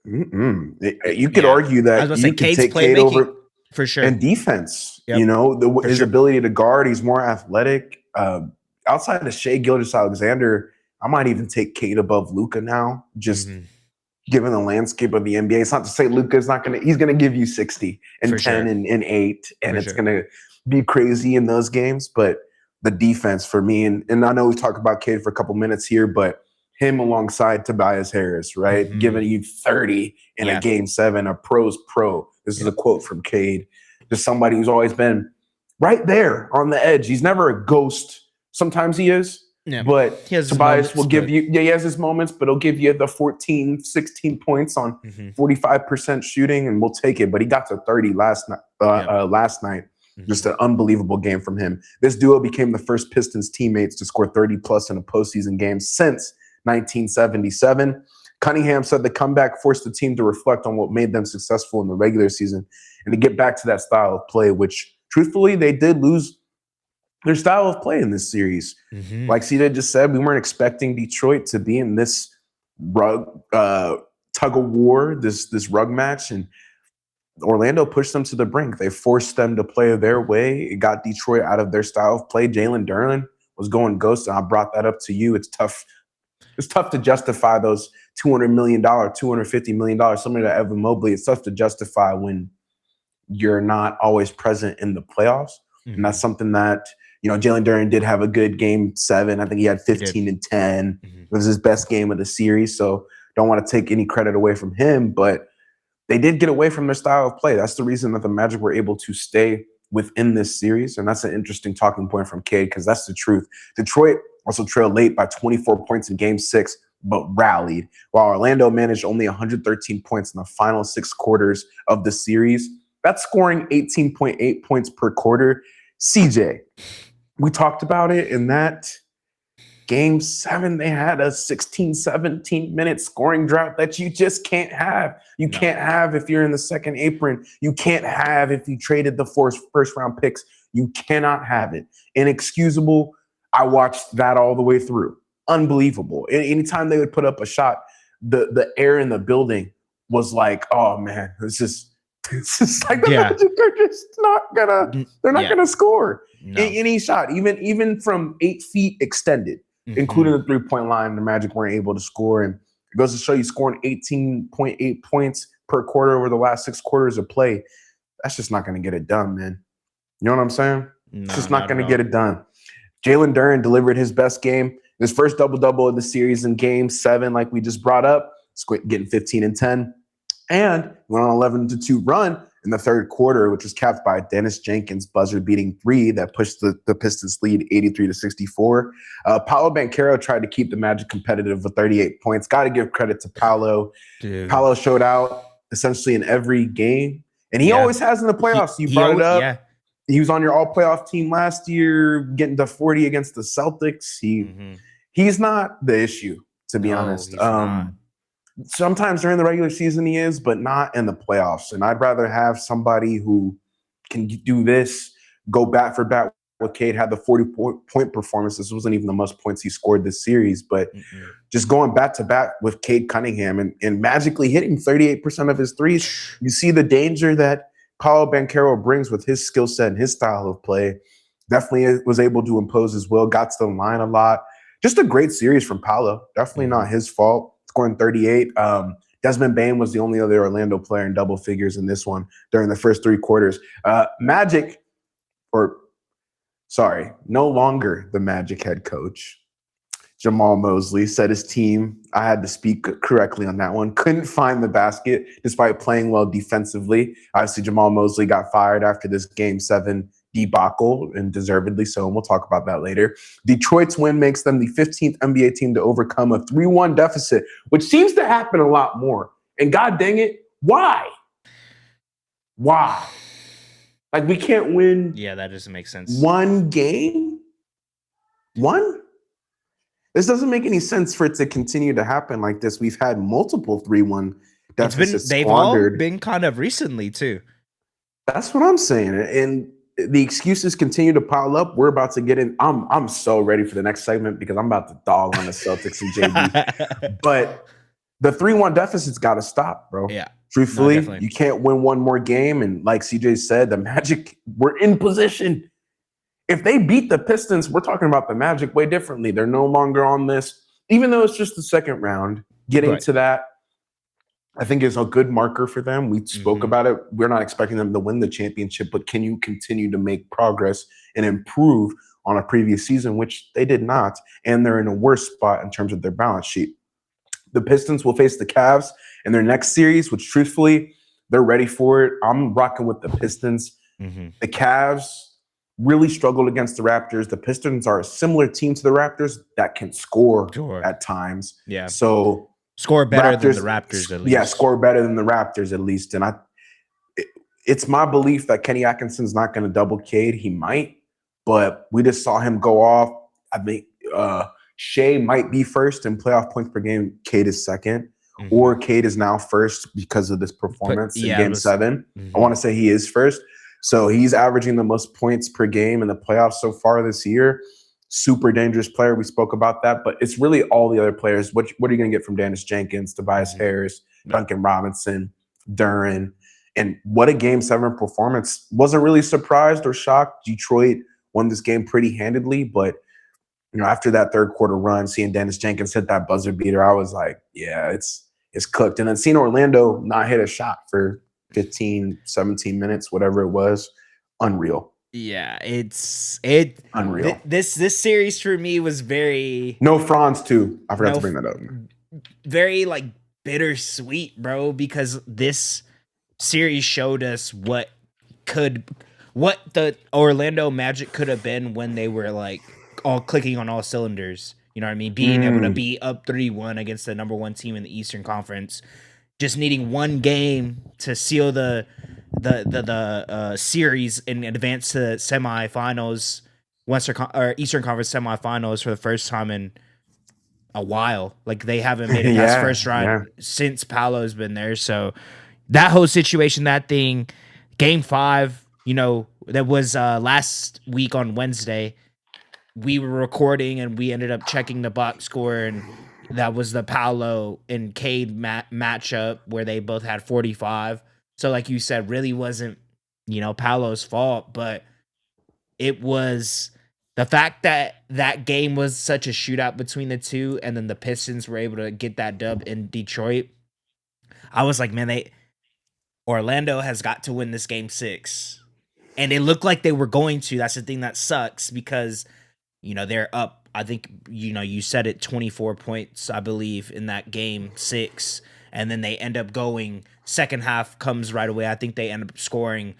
you could argue that you could take Cade over for sure. And defense, his ability to guard. He's more athletic. Outside of Shai Gilgeous-Alexander, I might even take Cade above Luka now. Just given the landscape of the NBA, it's not to say Luka's not gonna. He's gonna give you 60 and 10 and 8, and it's gonna be crazy in those games, but. The defense for me, and I know we've talked about Cade for a couple minutes here, but him alongside Tobias Harris, right? Giving you 30 in a game 7, a pro's pro. This is a quote from Cade. Just somebody who's always been right there on the edge. He's never a ghost. Sometimes he is, Yeah. But He has his Tobias will moments, give but you, yeah, he has his moments, but he'll give you the 14, 16 points on mhm. 45% shooting, and we'll take it. But he got to 30 last night. Yep. Last night, just Mhm. an unbelievable game from him. This duo became the first Pistons teammates to score 30 plus in a postseason game since 1977. Cunningham said the comeback forced the team to reflect on what made them successful in the regular season and to get back to that style of play, which truthfully they did lose their style of play in this series. Mhm. Like CJ just said, we weren't expecting Detroit to be in this rug tug of war, this rug match, and Orlando pushed them to the brink. They forced them to play their way. It got Detroit out of their style of play. Jalen Duren was going ghost, and I brought that up to you. It's tough. It's tough to justify those $200 million, $250 million, similar to Evan Mobley. It's tough to justify when you're not always present in the playoffs. And that's Mhm. something that, Jalen Duren did have a good game 7. I think he had He did. 15 and 10. Mhm. It was his best game of the series. So don't want to take any credit away from him, but they did get away from their style of play. That's the reason that the Magic were able to stay within this series. And that's an interesting talking point from Cade, because that's the truth. Detroit also trailed late by 24 points in game 6, but rallied, while Orlando managed only 113 points in the final 6 quarters of the series. That's scoring 18.8 points per quarter. CJ, we talked about it in that game 7. They had a 16, 17-minute scoring drought that you just can't have. You No. can't have if you're in the second apron. You can't have if you traded the first round picks. You cannot have it. Inexcusable. I watched that all the way through. Unbelievable. Anytime they would put up a shot, the air in the building was like, oh man, it's just like the Yeah. Magic are just not gonna. They're not Yeah. gonna score No. any shot, even from 8 feet extended, including Mhm. the 3-point line. The Magic weren't able to score, and it goes to show you scoring 18.8 points per quarter over the last 6 quarters of play. That's just not going to get it done, man. You know what I'm saying? It's No, just not not going at to get all. it done. Jalen Duren delivered his best game, his first double-double of the series in game 7, like we just brought up, getting 15 and 10. And went on an 11-2 run in the third quarter, which was capped by Dennis Jenkins' buzzer-beating 3 that pushed the Pistons' lead 83-64. Paolo Banchero tried to keep the Magic competitive with 38 points. Got to give credit to Paolo. Dude. Paolo showed out essentially in every game, and he always has in the playoffs. You brought it up. Yeah. He was on your all-playoff team last year, getting to 40 against the Celtics. He's not the issue, to be honest. He's not. Sometimes during the regular season he is, but not in the playoffs. And I'd rather have somebody who can do this, go bat for bat with Cade. Had the 40-point performance. This wasn't even the most points he scored this series, but just going bat to bat with Cade Cunningham and magically hitting 38% of his threes. You see the danger that Paolo Banchero brings with his skill set and his style of play. Definitely was able to impose as well. Got to the line a lot. Just a great series from Paolo. Definitely not his fault. Scoring 38. Desmond Bane was the only other Orlando player in double figures in this one during the first 3 quarters. No longer the Magic head coach. Jamahl Mosley said his team, I had to speak correctly on that one, couldn't find the basket despite playing well defensively. Obviously, Jamahl Mosley got fired after this game 7 debacle, and deservedly so, and we'll talk about that later. Detroit's win makes them the 15th NBA team to overcome a 3-1 deficit, which seems to happen a lot more. And God dang it, why? Why? Like, we can't win. Yeah, that doesn't make sense. One game? One? This doesn't make any sense for it to continue to happen like this. We've had multiple 3-1 deficits They've squandered. all been kind of recently, too. That's what I'm saying. And the excuses continue to pile up. We're about to get in. I'm so ready for the next segment because I'm about to dog on the Celtics and JB. But the 3-1 deficit's got to stop, bro. Yeah. Truthfully, No, you can't win one more game. And like CJ said, the Magic were in position. If they beat the Pistons, we're talking about the Magic way differently. They're no longer on this, even though it's just the second round. Getting to that, I think, is a good marker for them. We spoke about it. We're not expecting them to win the championship, but can you continue to make progress and improve on a previous season, which they did not, and they're in a worse spot in terms of their balance sheet. The Pistons will face the Cavs in their next series, which truthfully, they're ready for it. I'm rocking with the Pistons. The Cavs, really struggled against the Raptors. The Pistons are a similar team to the Raptors that can score Sure. at times. Yeah. So Score better than the Raptors, at least. yeah, score better than the Raptors at least. And it's my belief that Kenny Atkinson's not going to double Cade. He might, but we just saw him go off. I think Shea might be first in playoff points per game. Cade is second, or Cade is now first because of this performance in Game 7. I want to say he is first. So he's averaging the most points per game in the playoffs so far this year. Super dangerous player. We spoke about that, but it's really all the other players. What are you going to get from Dennis Jenkins, Tobias Harris, Duncan Robinson, Duren? And what a Game 7 performance. Wasn't really surprised or shocked. Detroit won this game pretty handedly, but after that third quarter run, seeing Dennis Jenkins hit that buzzer beater, I was like, yeah, it's cooked. And then seeing Orlando not hit a shot for 15, 17 minutes, whatever it was, unreal. Yeah, it's unreal. This series for me was very no Franz too. I forgot to bring that up. Very like bittersweet, bro, because this series showed us what the Orlando Magic could have been when they were like all clicking on all cylinders. You know what I mean? Being able to be up 3-1 against the number 1 team in the Eastern Conference, just needing one game to seal the series and advance to semifinals, Eastern Conference semifinals for the first time in a while. Like they haven't made it past first round since Paolo's been there. So that whole situation, that thing, Game 5, that was last week on Wednesday. We were recording and we ended up checking the box score, and that was the Paolo and Cade matchup where they both had 45. So like you said, really wasn't, Paolo's fault, but it was the fact that that game was such a shootout between the two, and then the Pistons were able to get that dub in Detroit. I was like, man, Orlando has got to win this Game 6. And it looked like they were going to. That's the thing that sucks because, they're up, I think, you said it, 24 points, I believe, in that Game 6. And then they end up going, second half comes right away. I think they end up scoring,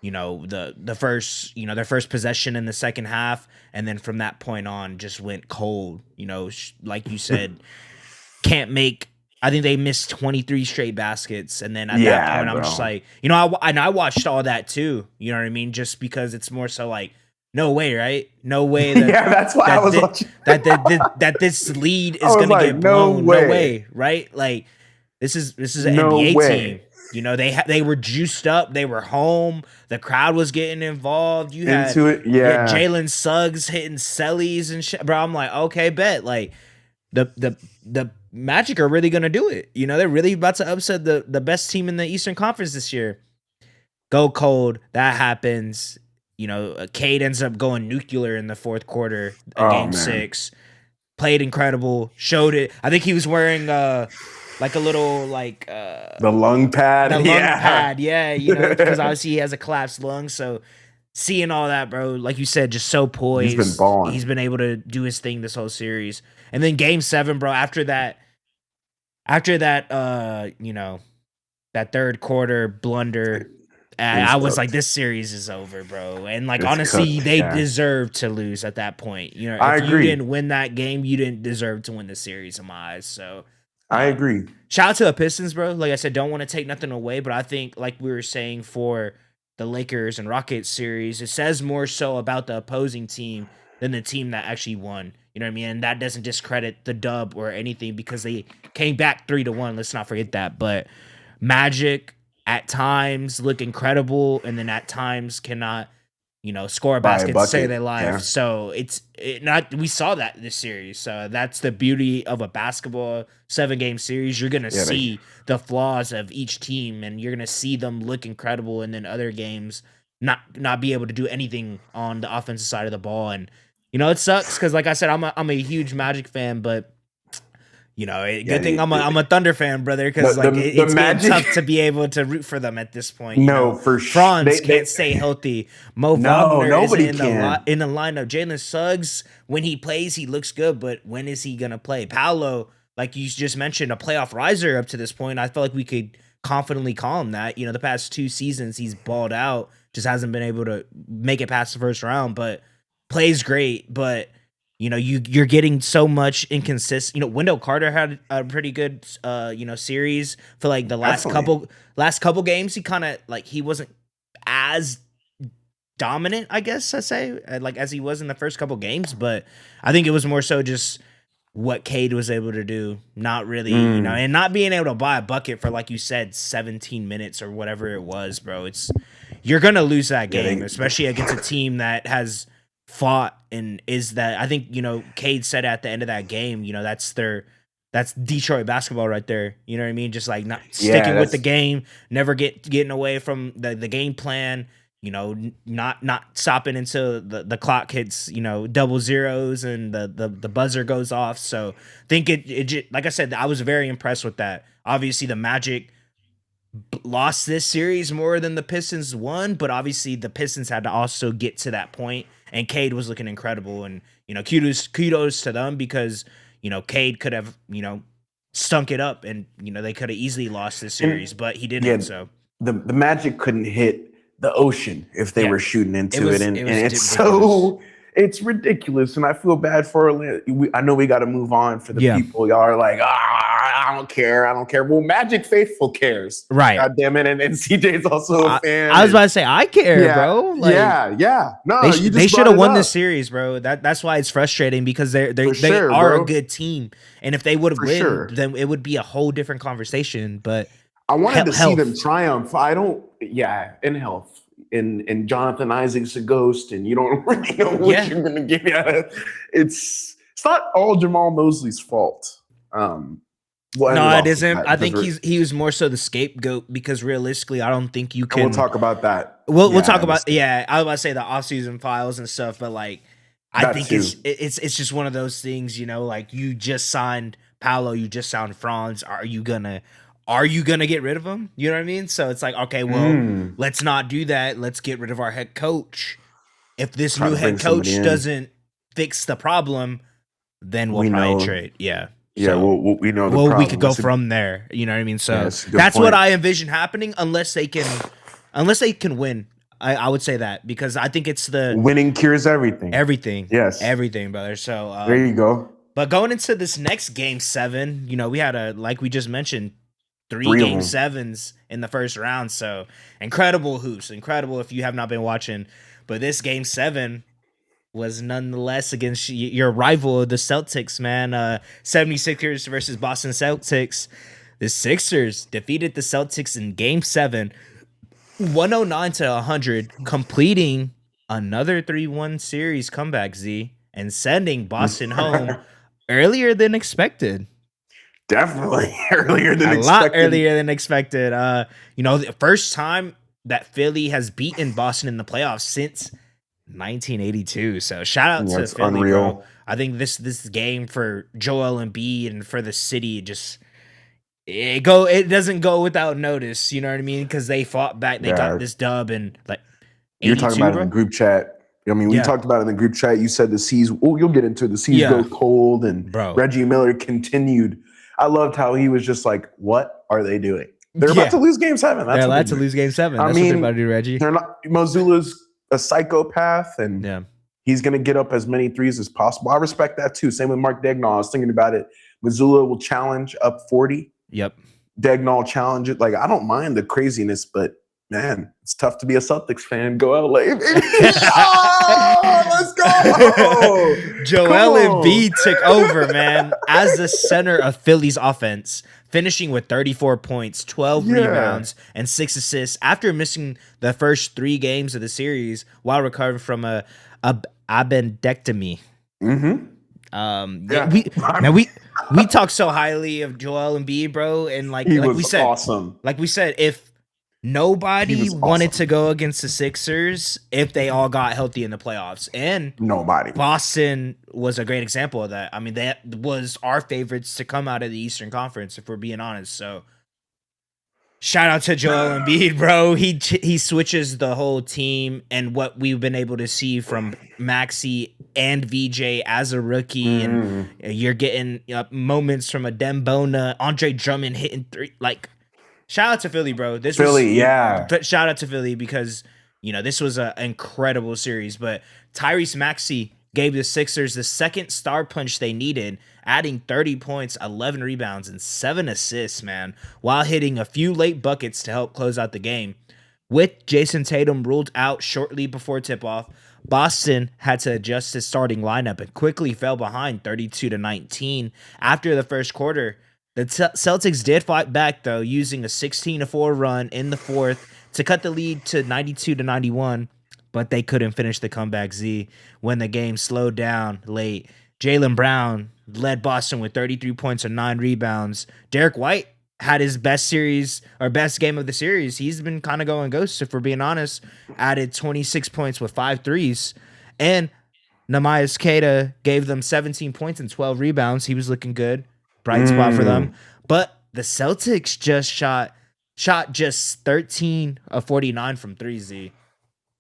the first, their first possession in the second half. And then from that point on, just went cold, like you said, can't make. I think they missed 23 straight baskets. And then at that point, I'm just like, I watched all that too. You know what I mean? Just because it's more so like, no way, right? No way. That, that's why I was watching. that this lead is going to get blown. No way, right? Like, this is an NBA team. They were juiced up. They were home. The crowd was getting involved. You had Jalen Suggs hitting cellies and shit. Bro, I'm like, okay, bet. Like, the Magic are really gonna do it. They're really about to upset the best team in the Eastern Conference this year. Go cold. That happens. Cade ends up going nuclear in the fourth quarter of Game 6. Played incredible. Showed it. I think he was wearing like a little the lung pad. The lung pad, because obviously he has a collapsed lung. So seeing all that, bro, like you said, just so poised. He's been balling. He's been able to do his thing this whole series. And then Game 7, bro, after that, that third quarter blunder, I was like, this series is over, bro. And like, honestly, they deserve to lose at that point. If you didn't win that game, you didn't deserve to win the series in my eyes. So I agree. Shout out to the Pistons, bro. Like I said, don't want to take nothing away, but I think, like we were saying for the Lakers and Rockets series, it says more so about the opposing team than the team that actually won. You know what I mean? And that doesn't discredit the dub or anything because they came back 3-1. Let's not forget that. But Magic at times look incredible, and then at times cannot, score a basket to save their life. Yeah. So we saw that this series. So that's the beauty of a basketball 7-game series. You're gonna see the flaws of each team, and you're gonna see them look incredible, and then other games not be able to do anything on the offensive side of the ball. And it sucks because, like I said, I'm a huge Magic fan, but good thing I'm a Thunder fan, brother, because it's getting tough to be able to root for them at this point. For sure. Franz can't stay healthy. Wagner nobody isn't in the lineup. Jalen Suggs, when he plays, he looks good, but when is he gonna play? Paolo, like you just mentioned, a playoff riser up to this point. I felt like we could confidently call him that. The past 2 seasons he's balled out, just hasn't been able to make it past the first round, but plays great. But you're getting so inconsistent. Wendell Carter had a pretty good series for like the Definitely. last couple games. He kind of like he wasn't as dominant, I guess I say, like as he was in the first couple games, but I think it was more so just what Cade was able to do, not really, Mm, and not being able to buy a bucket for, like you said, 17 minutes or whatever it was, bro. You're gonna lose that yeah, game, especially against a team that has fought and is that. I think Cade said at the end of that game, that's Detroit basketball right there. You know what I mean? Just like not yeah, sticking with the game, never getting away from the game plan. Not stopping until the clock hits, double zeros and the buzzer goes off. So I think like I said, I was very impressed with that. Obviously, the Magic lost this series more than the Pistons won, but obviously the Pistons had to also get to that point, and Cade was looking incredible. And kudos to them because Cade could have stunk it up, and they could have easily lost this series, and but he yeah, didn't. So the Magic couldn't hit the ocean if they yeah, were shooting it into it, was and it and was it's ridiculous. so it's ridiculous, and I feel bad for Orlando. I know we got to move on for the Yeah. people. Y'all are like, I don't care, I don't care. Well, Magic faithful cares. Right. God damn it, and CJ's also a fan, I was and about to say I care, yeah, bro. Like yeah. No, you they just should brought have it won this up series, bro. That's why it's frustrating because for they sure, are a bro, good team, and if they would have for win, sure. then it would be a whole different conversation. But I wanted to see them health, triumph. I don't, yeah, in health. And Jonathan Isaac's a ghost, and you don't really know what yeah. you're gonna get out of. It's not all Jamahl Mosley's fault. We'll end it No, it off with isn't. that I because think we're, he was more so the scapegoat because realistically, I don't think you and we'll can. talk about that. We'll talk Yeah, about I was about to say the offseason files and stuff, but like I that think too. it's just one of those things, like you just signed Paolo, you just signed Franz. Are you gonna get rid of him? You know what I mean? So it's like, okay, well, Mm, let's not do that. Let's get rid of our head coach. If this try new to bring head somebody coach in. doesn't fix the problem, then we'll We probably know. trade. Yeah. Yeah, So we know the we could problem. go from there. You know what I mean? Yeah, So it's a good that's what point. I envision happening unless they can win. I would say that because I think it's the Winning cures everything. everything, Yes, everything, brother. So there you go. but going into this next game 7, we had like we just mentioned, three Three of game them. sevens in the first round. So incredible hoops, incredible if you have not been watching. But this game 7 was nonetheless against your rival, the Celtics, man. 76ers versus Boston Celtics. The Sixers defeated the Celtics in game 7, 109 to 100, completing another 3-1 series comeback, Z, and sending Boston home earlier than expected. Definitely earlier than A lot expected. earlier than expected. The first time that Philly has beaten Boston in the playoffs since 1982. So shout out Yeah, to it's Philly, bro. unreal. I think this game for Joel Embiid and for the city just it doesn't go without notice. You know what I mean? Because they fought back, they got Yeah, this dub in like you're talking 82, about it in the bro. group chat. I mean, we Yeah, talked about it in the group chat. You said the seas. Oh, you'll get into it. The seas go yeah, cold, and bro. Reggie Miller continued. I loved how he was just like, "What are they doing? They're about to Yeah, lose Game 7. they're That's what they're allowed to doing." lose Game 7. I That's what they're about mean, to do, Reggie. they're not. Mozula's a psychopath, and Yeah. he's going to get up as many threes as possible. I respect that too. Same with Mark Dagnall. I was thinking about it. Mazzulla will challenge up 40. Yep. Dagnall challenge it. Like, I don't mind the craziness, but man, it's tough to be a Celtics fan. Go LA, baby. Oh, let's go. Come Joel on. Embiid took over, man, as the center of Philly's offense, finishing with 34 points, 12 Yeah. rebounds, and 6 assists after missing the first 3 games of the series while recovering from a appendectomy. Mm-hmm. Yeah, Yeah. we talk so highly of Joel Embiid, bro, and like He we was said, awesome. if He nobody was wanted awesome. to go against the Sixers, if they all got healthy in the playoffs, and Nobody. Boston was a great example of that. I mean, that was our favorites to come out of the Eastern Conference, if we're being honest. So, shout out to Joel Embiid, bro. He switches the whole team, and what we've been able to see from Maxey and VJ as a rookie, and Mm-hmm. you're getting moments from a Dembona, Andre Drummond hitting 3, like shout out to Philly, bro. This was Philly, yeah. shout out to Philly because this was an incredible series. But Tyrese Maxey gave the Sixers the second star punch they needed, adding 30 points, 11 rebounds, and 7 assists, man, while hitting a few late buckets to help close out the game. With Jason Tatum ruled out shortly before tip-off, Boston had to adjust his starting lineup and quickly fell behind 32-19 after the first quarter. The Celtics did fight back, though, using a 16-4 run in the fourth to cut the lead to 92-91, but they couldn't finish the comeback Z when the game slowed down late. Jaylen Brown led Boston with 33 points and 9 rebounds. Derek White had his best game of the series. He's been kind of going ghost, if we're being honest. Added 26 points with 5 threes. And Namias Queta gave them 17 points and 12 rebounds. He was looking good. Bright spot for them. But the Celtics just shot just 13 of 49 from 3Z.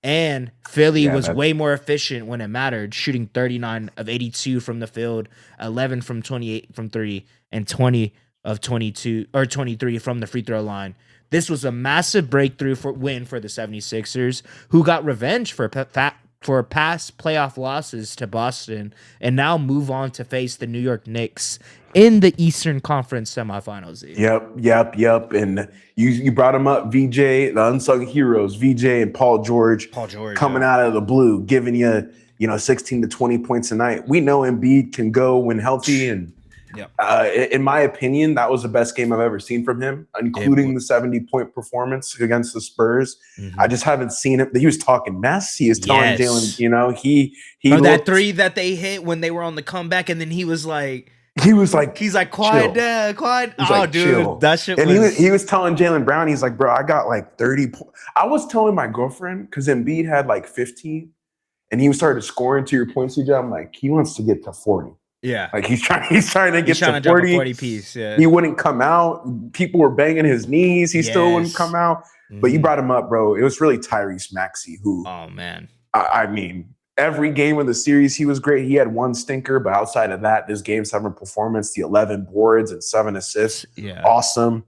And Philly was way more efficient when it mattered, shooting 39 of 82 from the field, 11 from 28 from 3, and 20 of 22 or 23 from the free throw line. This was a massive breakthrough win for the 76ers, who got revenge for past playoff losses to Boston and now move on to face the New York Knicks in the Eastern Conference semifinals. Yep. And you brought them up, VJ, the unsung heroes, VJ and Paul George coming out of the blue, giving you 16 to 20 points a night. We know Embiid can go when healthy, and in my opinion, that was the best game I've ever seen from him, including the 70-point performance against the Spurs. Mm-hmm. I just haven't seen him. He was talking mess. He was telling Jalen, he that three that they hit when they were on the comeback, and then he's like, quiet down, quiet. Dude, chill. That shit. And he was telling Jaylen Brown, he's like, bro, I got like 30 points. I was telling my girlfriend, because Embiid had like 15, and he started scoring, to your point, CJ. I'm like, he wants to get to 40. Yeah, like he's trying to get to 40. 40 piece. Yeah, he wouldn't come out. People were banging his knees. He still wouldn't come out. Mm-hmm. But you brought him up, bro. It was really Tyrese Maxey who. Oh man. I mean, every game of the series he was great. He had one stinker, but outside of that, this Game 7 performance, the 11 boards and 7 assists, awesome.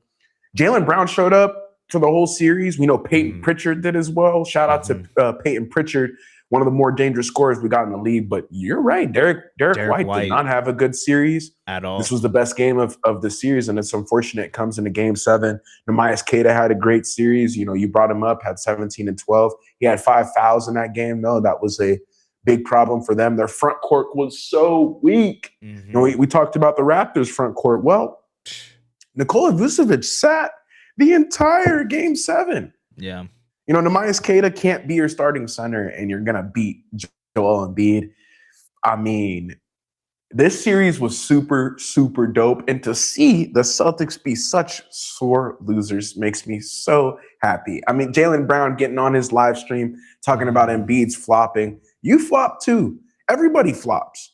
Jaylen Brown showed up for the whole series. We know Peyton Pritchard did as well. Shout out to Peyton Pritchard. One of the more dangerous scorers we got in the league. But you're right. Derek White did not have a good series at all. This was the best game of the series, and it's unfortunate it comes into Game 7. Namias Queta had a great series. You brought him up, had 17 and 12. He had 5 fouls in that game, though. That was a big problem for them. Their front court was so weak. Mm-hmm. We talked about the Raptors' front court. Well, Nikola Vucevic sat the entire Game 7. Yeah. Namias Queta can't be your starting center, and you're going to beat Joel Embiid. I mean, this series was super, super dope. And to see the Celtics be such sore losers makes me so happy. I mean, Jaylen Brown getting on his live stream, talking about Embiid's flopping. You flop too. Everybody flops.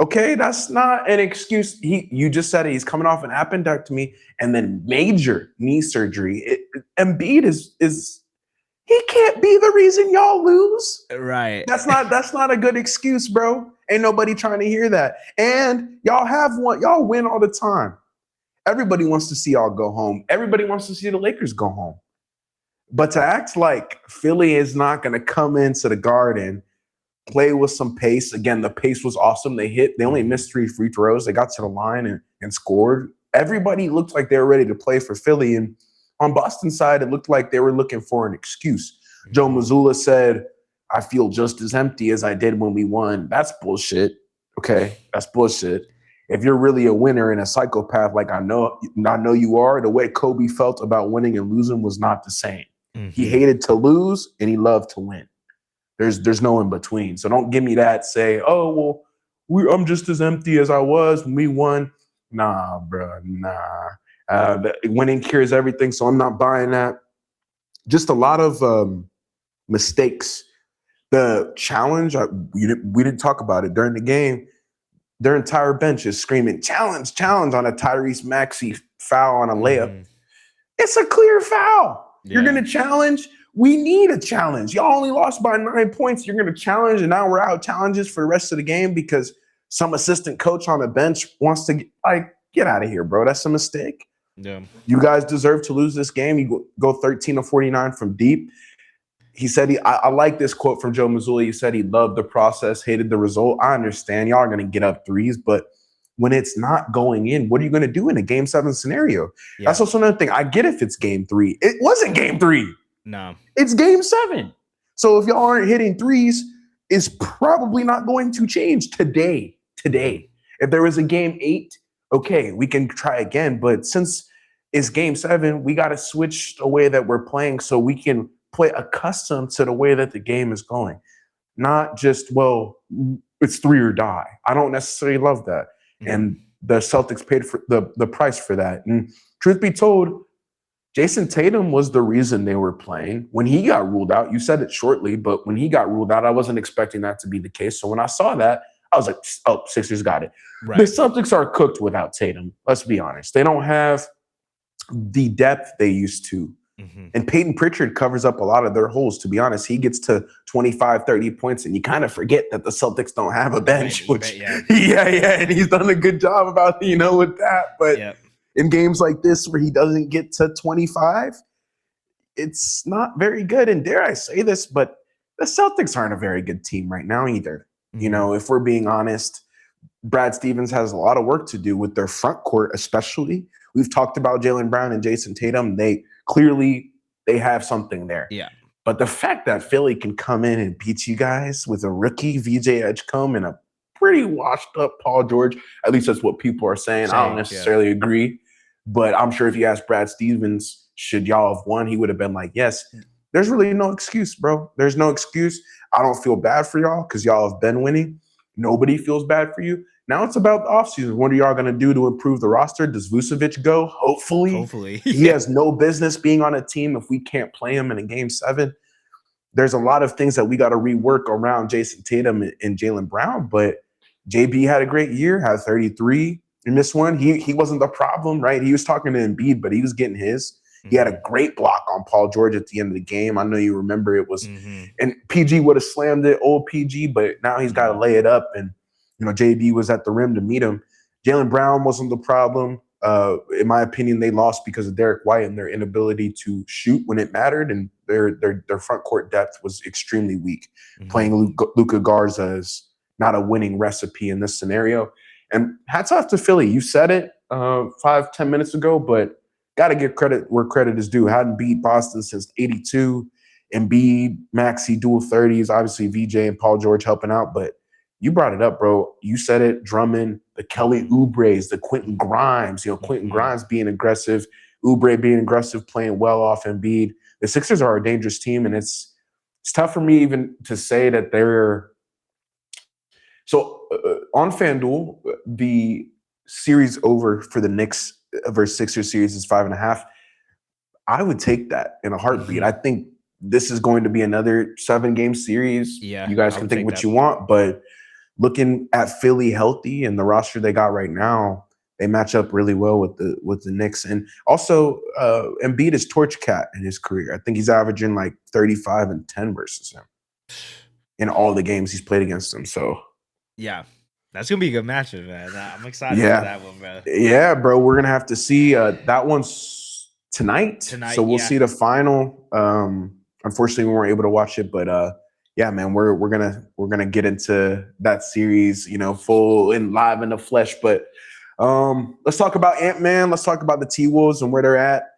Okay, that's not an excuse. You just said it. He's coming off an appendectomy and then major knee surgery. Embiid is he can't be the reason y'all lose. Right. That's not a good excuse, bro. Ain't nobody trying to hear that. And y'all win all the time. Everybody wants to see y'all go home. Everybody wants to see the Lakers go home. But to act like Philly is not going to come into the Garden, play with some pace. Again, the pace was awesome. They only missed 3 free throws. They got to the line and scored. Everybody looked like they were ready to play for Philly. And on Boston's side, it looked like they were looking for an excuse. Joe Mazzulla said, I feel just as empty as I did when we won. That's bullshit. Okay, that's bullshit. If you're really a winner and a psychopath like I know you are, the way Kobe felt about winning and losing was not the same. Mm-hmm. He hated to lose and he loved to win. There's no in between. So don't give me that. Say, oh, well, I'm just as empty as I was when we won. Nah, bro, nah. Winning cures everything, so I'm not buying that. Just a lot of mistakes. The challenge, we didn't talk about it during the game. Their entire bench is screaming, challenge, challenge on a Tyrese Maxey foul on a layup. It's a clear foul. Yeah. You're going to challenge? We need a challenge. Y'all only lost by 9 points. You're going to challenge, and now we're out challenges for the rest of the game because some assistant coach on the bench wants to get out of here, bro. That's a mistake. Yeah. You guys deserve to lose this game. You go 13 of 49 from deep. He said, I like this quote from Joe Mazzulla. He said he loved the process, hated the result. I understand y'all are going to get up threes, but when it's not going in, what are you going to do in a game 7 scenario? Yeah. That's also another thing. I get if it's game 3. It wasn't game 3. No. It's game 7. So if y'all aren't hitting threes, it's probably not going to change today. If there was a game 8, okay, we can try again. But since it's game 7, we got to switch the way that we're playing so we can play accustomed to the way that the game is going. Not just, well, it's 3 or die. I don't necessarily love that. Mm-hmm. And the Celtics paid for the price for that. And truth be told, Jason Tatum was the reason they were playing. When he got ruled out, you said it shortly, but when he got ruled out, I wasn't expecting that to be the case. So when I saw that, I was like, oh, Sixers got it. Right. The Celtics are cooked without Tatum. Let's be honest. They don't have the depth they used to. Mm-hmm. And Peyton Pritchard covers up a lot of their holes, to be honest. He gets to 25, 30 points, and you kind of forget that the Celtics don't have a bench. Which, and he's done a good job about, with that. But in games like this where he doesn't get to 25, it's not very good. And dare I say this, but the Celtics aren't a very good team right now either. Mm-hmm. If we're being honest, Brad Stevens has a lot of work to do with their front court, especially. We've talked about Jaylen Brown and Jason Tatum. They have something there. Yeah. But the fact that Philly can come in and beat you guys with a rookie VJ Edgecombe and a pretty washed up Paul George, at least that's what people are saying. I don't necessarily agree. But I'm sure if you asked Brad Stevens, should y'all have won, he would have been like, yes. There's really no excuse, bro. There's no excuse. I don't feel bad for y'all because y'all have been winning. Nobody feels bad for you. Now it's about the offseason. What are y'all going to do to improve the roster? Does Vucevic go? Hopefully. He has no business being on a team if we can't play him in a game 7. There's a lot of things that we got to rework around Jason Tatum and Jaylen Brown, but JB had a great year, had 33 in this one. He wasn't the problem, right? He was talking to Embiid, but he was getting his. He had a great block on Paul George at the end of the game. I know you remember it was, and PG would have slammed it, old PG, but now he's got to lay it up. And, JB was at the rim to meet him. Jaylen Brown wasn't the problem. In my opinion, they lost because of Derek White and their inability to shoot when it mattered. And their front court depth was extremely weak. Mm-hmm. Playing Luka Garza is not a winning recipe in this scenario. And hats off to Philly. You said it 5-10 minutes ago, but got to give credit where credit is due. Hadn't beat Boston since '82. Embiid, Maxey, dual 30s. Obviously, VJ and Paul George helping out. But you brought it up, bro. You said it. Drummond, the Kelly Oubres, the Quentin Grimes. Quentin Grimes being aggressive, Oubre being aggressive, playing well off Embiid. The Sixers are a dangerous team, and it's tough for me even to say that they're – so on FanDuel, the series over for the Knicks versus Sixers series is 5.5. I would take that in a heartbeat. I think this is going to be another 7-game series. Yeah, you guys can think what you want, but looking at Philly healthy and the roster they got right now, they match up really well with the Knicks. And also, Embiid is torch cat in his career. I think he's averaging like 35 and 10 versus him in all the games he's played against him. So yeah. That's going to be a good matchup, man. I'm excited for that one, bro. Yeah, bro. We're going to have to see. That one's tonight. So we'll see the final. Unfortunately, we weren't able to watch it. But, yeah, man, we're gonna get into that series, full and live in the flesh. But let's talk about Ant-Man. Let's talk about the T-Wolves and where they're at.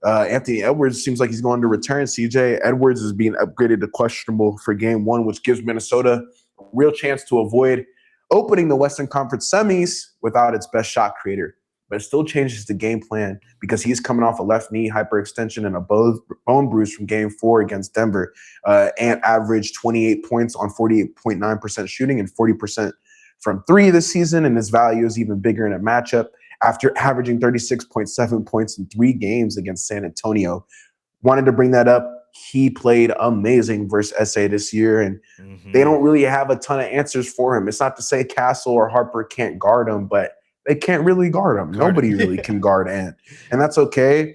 Anthony Edwards seems like he's going to return. CJ Edwards is being upgraded to questionable for game 1, which gives Minnesota a real chance to avoid opening the Western Conference semis without its best shot creator. But it still changes the game plan because he's coming off a left knee hyperextension and a bone bruise from game 4 against Denver. Ant averaged 28 points on 48.9% shooting and 40% from 3 this season, and his value is even bigger in a matchup after averaging 36.7 points in 3 games against San Antonio. Wanted to bring that up. He played amazing versus SA this year, and they don't really have a ton of answers for him. It's not to say Castle or Harper can't guard him, but they can't really guard him. Nobody really can guard Ant, and that's okay.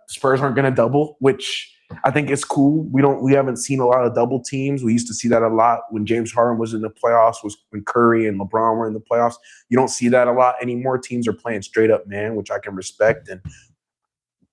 Spurs aren't going to double, which I think it's cool. We haven't seen a lot of double teams. We used to see that a lot when James Harden was in the playoffs, was when Curry and LeBron were in the playoffs. You don't see that a lot anymore. Teams are playing straight up man, which I can respect. And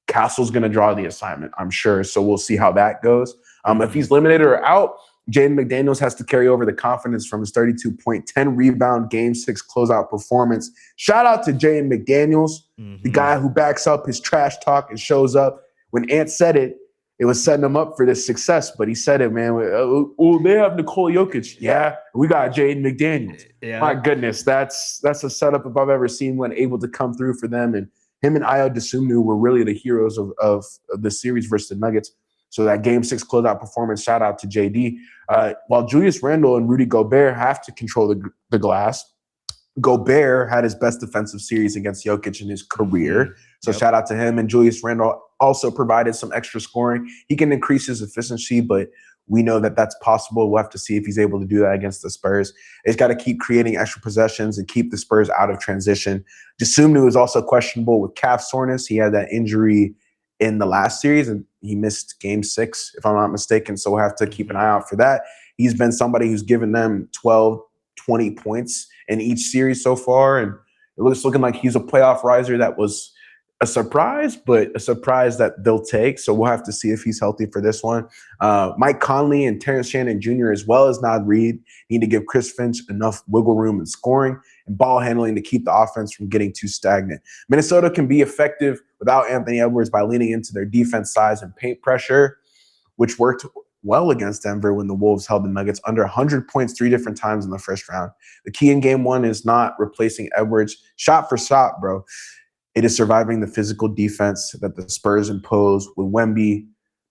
Castle's going to draw the assignment, I'm sure. So we'll see how that goes. If he's limited or out, Jaden McDaniels has to carry over the confidence from his 32-point, 10-rebound Game 6 closeout performance. Shout out to Jaden McDaniels, the guy who backs up his trash talk and shows up. When Ant said it, it was setting him up for this success. But he said it, man. Oh, they have Nikola Jokic. Yeah, we got Jaden McDaniels. Yeah. My goodness, that's a setup if I've ever seen one, able to come through for them. And him and Ayo Dosunmu were really the heroes of the series versus the Nuggets. So that Game 6 closeout performance, shout out to JD. While Julius Randle and Rudy Gobert have to control the glass, Gobert had his best defensive series against Jokic in his career. So shout out to him. And Julius Randle also provided some extra scoring. He can increase his efficiency, but we know that that's possible. We'll have to see if he's able to do that against the Spurs. He's got to keep creating extra possessions and keep the Spurs out of transition. Dosunmu is also questionable with calf soreness. He had that injury in the last series, and he missed Game 6, if I'm not mistaken. So we'll have to keep an eye out for that. He's been somebody who's given them 12, 20 points in each series so far, and it looks looking like he's a playoff riser that was a surprise, but a surprise that they'll take. So we'll have to see if he's healthy for this one. Mike Conley and Terrence Shannon Jr., as well as Nod Reed, need to give Chris Finch enough wiggle room in scoring and ball handling to keep the offense from getting too stagnant. Minnesota can be effective without Anthony Edwards by leaning into their defense size and paint pressure, which worked well against Denver when the Wolves held the Nuggets under 100 points 3 different times in the first round. The key in Game 1 is not replacing Edwards shot for shot, bro. It is surviving the physical defense that the Spurs impose with Wemby.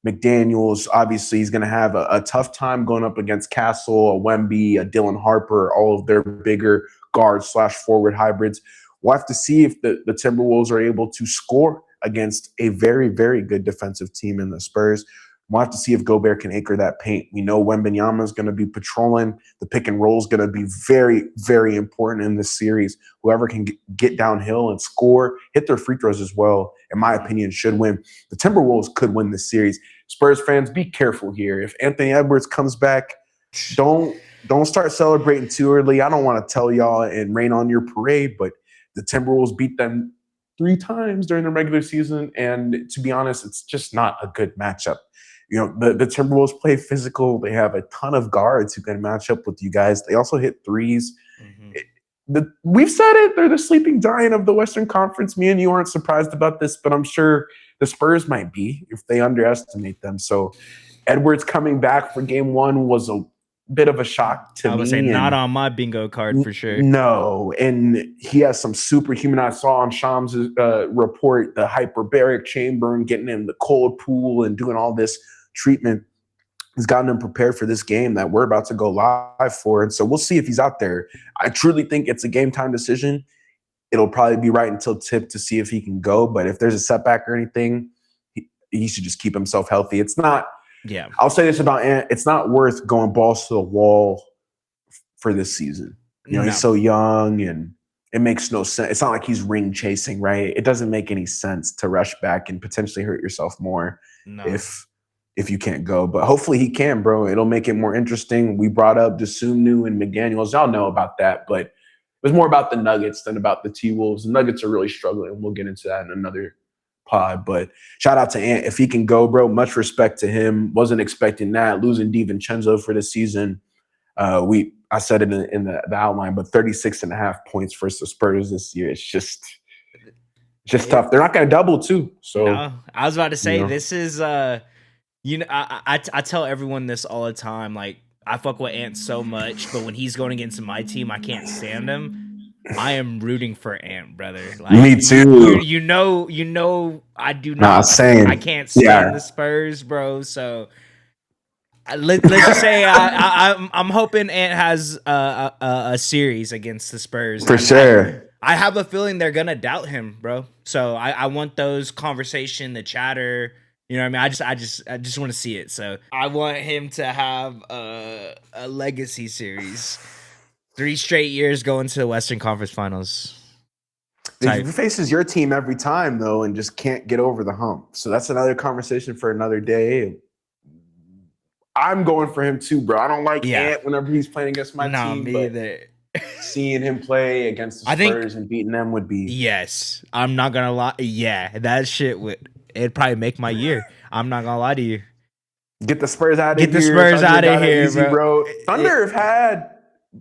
McDaniels, obviously, he's going to have a tough time going up against Castle, a Wemby, a Dylan Harper, all of their bigger guard/forward hybrids. We'll have to see if the Timberwolves are able to score against a very, very good defensive team in the Spurs. We'll have to see if Gobert can anchor that paint. We know Wembanyama is going to be patrolling. The pick and roll is going to be very, very important in this series. Whoever can get downhill and score, hit their free throws as well, in my opinion, should win. The Timberwolves could win this series. Spurs fans, be careful here. If Anthony Edwards comes back, don't start celebrating too early. I don't want to tell y'all and rain on your parade, but the Timberwolves beat them 3 times during the regular season, and to be honest, it's just not a good matchup. You know, the Timberwolves play physical. They have a ton of guards who can match up with you guys. They also hit threes. We've said it. They're the sleeping giant of the Western Conference. Me and you aren't surprised about this, but I'm sure the Spurs might be if they underestimate them. So Edwards coming back for Game 1 was a bit of a shock to me. I would say not on my bingo card for sure. No, and he has some superhuman. I saw on Sham's report the hyperbaric chamber and getting in the cold pool and doing all this treatment. He's gotten him prepared for this game that we're about to go live for. And so we'll see if he's out there. I truly think it's a game time decision. It'll probably be right until tip to see if he can go. But if there's a setback or anything, he should just keep himself healthy. It's not, I'll say this about Ant, it's not worth going balls to the wall for this season. You know, he's so young and it makes no sense. It's not like he's ring chasing, right? It doesn't make any sense to rush back and potentially hurt yourself more if you can't go. But hopefully he can, bro. It'll make it more interesting. We brought up Dosunmu and McDaniels. Y'all know about that, but it was more about the Nuggets than about the T-Wolves. The Nuggets are really struggling. We'll get into that in another pod. But shout out to Ant. If he can go, bro, much respect to him. Wasn't expecting that. Losing DiVincenzo for the season. I said it in the outline, but 36.5 points versus the Spurs this year. It's just tough. They're not going to double too. So no, I was about to say, this is I tell everyone this all the time. Like, I fuck with Ant so much, but when he's going against my team, I can't stand him. I am rooting for Ant, brother. Like, me too. You know, I do not. I can't stand the Spurs, bro. So let's just say I'm hoping Ant has a series against the Spurs for sure. I have a feeling they're gonna doubt him, bro. So I want those conversation, the chatter. You know what I mean? I just want to see it. So I want him to have a legacy series. 3 straight years going to the Western Conference Finals. He faces your team every time, though, and just can't get over the hump. So that's another conversation for another day. I'm going for him too, bro. I don't like Yeah. Ant whenever he's playing against my No, team, me but either. seeing him play against the I think Spurs and beating them would be yes. I'm not gonna lie. Yeah, that shit would it'd probably make my year. I'm not gonna lie to you. get the Spurs out Get of the here. Spurs Thunder out of got an here, easy bro. road. Thunder have had,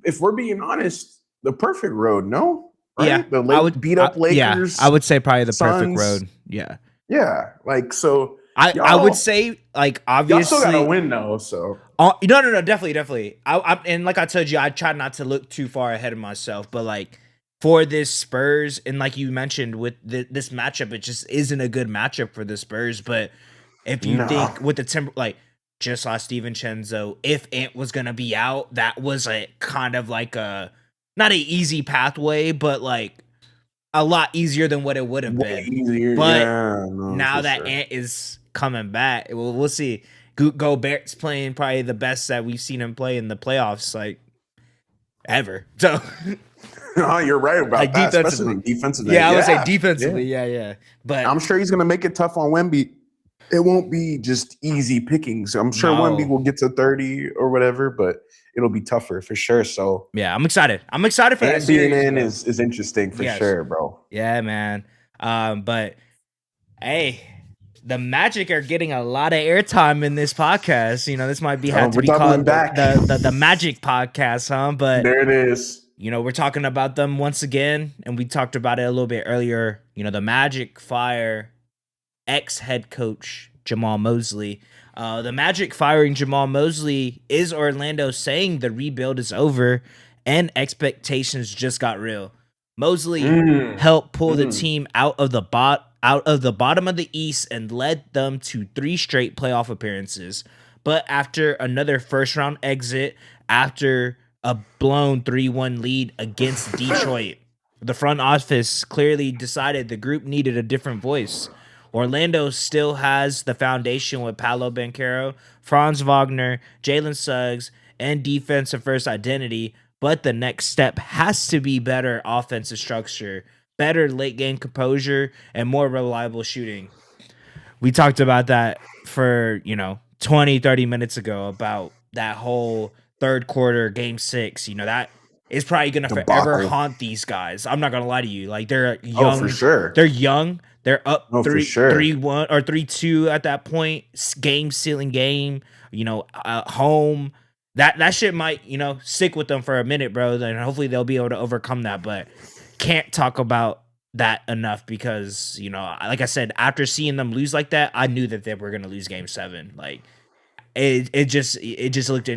if we're being honest, the perfect road. No, right? Yeah, The I late would. beat up Yeah, Lakers, I would say probably the perfect Suns. road. Yeah, Yeah, like so. I would say like Y'all still got to obviously. win though. So No, definitely. And like I told you, I try not to look too far ahead of myself, but like for this Spurs and like you mentioned with this matchup, it just isn't a good matchup for the Spurs. But if you no, think with the Timber, like just lost Steven if Ant was gonna be out, that was a kind of like a not an easy pathway, but like a lot easier than what it would have way been. easier. But Yeah, no, now for that sure. Ant is coming back, we'll see. Gobert's playing probably the best that we've seen him play in the playoffs, like ever. So, No, you're right about like that, especially defensively, on defensive. yeah, I would say Yeah, defensively, yeah. But I'm sure he's gonna make it tough on Wemby. It won't be just easy pickings. I'm sure Wemby no, will get to 30 or whatever, but it'll be tougher for sure. So yeah, I'm excited. I'm excited for that and being series, in bro. is interesting for Yes, sure, bro. yeah, man. But hey, the Magic are getting a lot of airtime in this podcast. You know, this might be Oh, have to we're be doubling called back. the Magic podcast, huh? But There it is. you know, we're talking about them once again, and we talked about it a little bit earlier. You know, the Magic fire ex-head coach Jamahl Mosley. The Magic firing Jamahl Mosley is Orlando saying the rebuild is over and expectations just got real. Mosley helped pull the team out of the bottom of the East and led them to 3 straight playoff appearances. But after another first round exit, after a blown 3-1 lead against Detroit, the front office clearly decided the group needed a different voice. Orlando still has the foundation with Paolo Banchero, Franz Wagner, Jalen Suggs, and defensive first identity, but the next step has to be better offensive structure, better late game composure, and more reliable shooting. We talked about that for, 20, 30 minutes ago about that whole third quarter game 6. You know, that is probably going to forever Debacle. haunt these guys. I'm not going to lie to you. Like they're Oh, young. for sure. They're young. They're up Oh, for 3 sure. 3-1 or 3-2 at that point. Game sealing game, home. That shit might, stick with them for a minute, bro. Then hopefully they'll be able to overcome that, but can't talk about that enough because, like I said, after seeing them lose like that, I knew that they were going to lose game 7. Like it just looked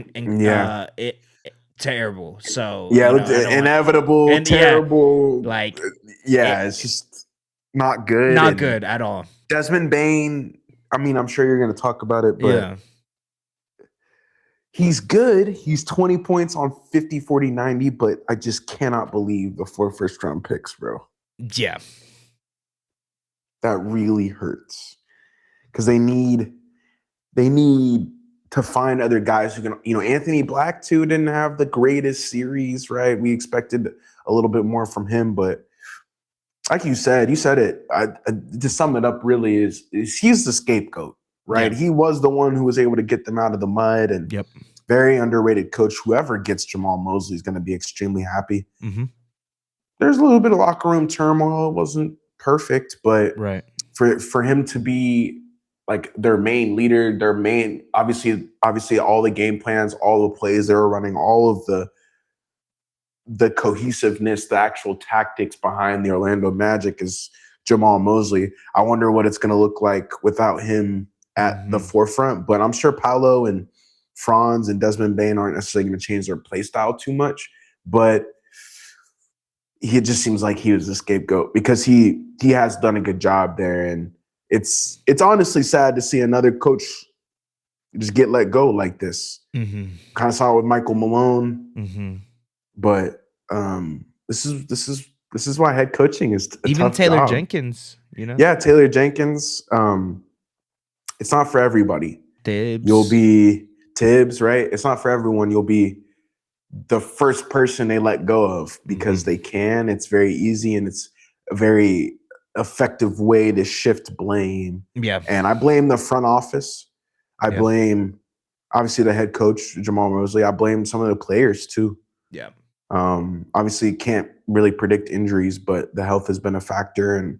terrible. So, Yeah, I don't want inevitable, and terrible. like it's just not good. not and good at all. Desmond Bane, I mean, I'm sure you're going to talk about it, but Yeah. he's good. He's 20 points on 50, 40, 90, but I just cannot believe the 4 first round picks, bro. Yeah. That really hurts because they need to find other guys who can, Anthony Black too didn't have the greatest series, right? We expected a little bit more from him, but like you said it. To sum it up, really is he's the scapegoat, right? Yeah. He was the one who was able to get them out of the mud, and Yep. very underrated coach. Whoever gets Jamahl Mosley is going to be extremely happy. Mm-hmm. There's a little bit of locker room turmoil. It wasn't perfect, but Right. for him to be like their main leader, obviously all the game plans, all the plays they were running, all of the cohesiveness, the actual tactics behind the Orlando Magic is Jamahl Mosley. I wonder what it's going to look like without him at the forefront, but I'm sure Paolo and Franz and Desmond Bane aren't necessarily going to change their play style too much, but it just seems like he was the scapegoat because he has done a good job there, and it's honestly sad to see another coach just get let go like this. Mm-hmm. Kind of saw it with Michael Malone, Mm-hmm. but this is why head coaching is a Even tough Taylor job. Jenkins, Yeah, Taylor Jenkins. It's not for everybody. Tibbs. You'll be Tibbs, right? It's not for everyone. You'll be the first person they let go of because they can. It's very easy, and it's a very effective way to shift blame. Yeah. And I blame the front office. I blame Obviously, the head coach, Jamahl Mosley. I blame some of the players too. Yeah. Obviously, can't really predict injuries, but the health has been a factor, and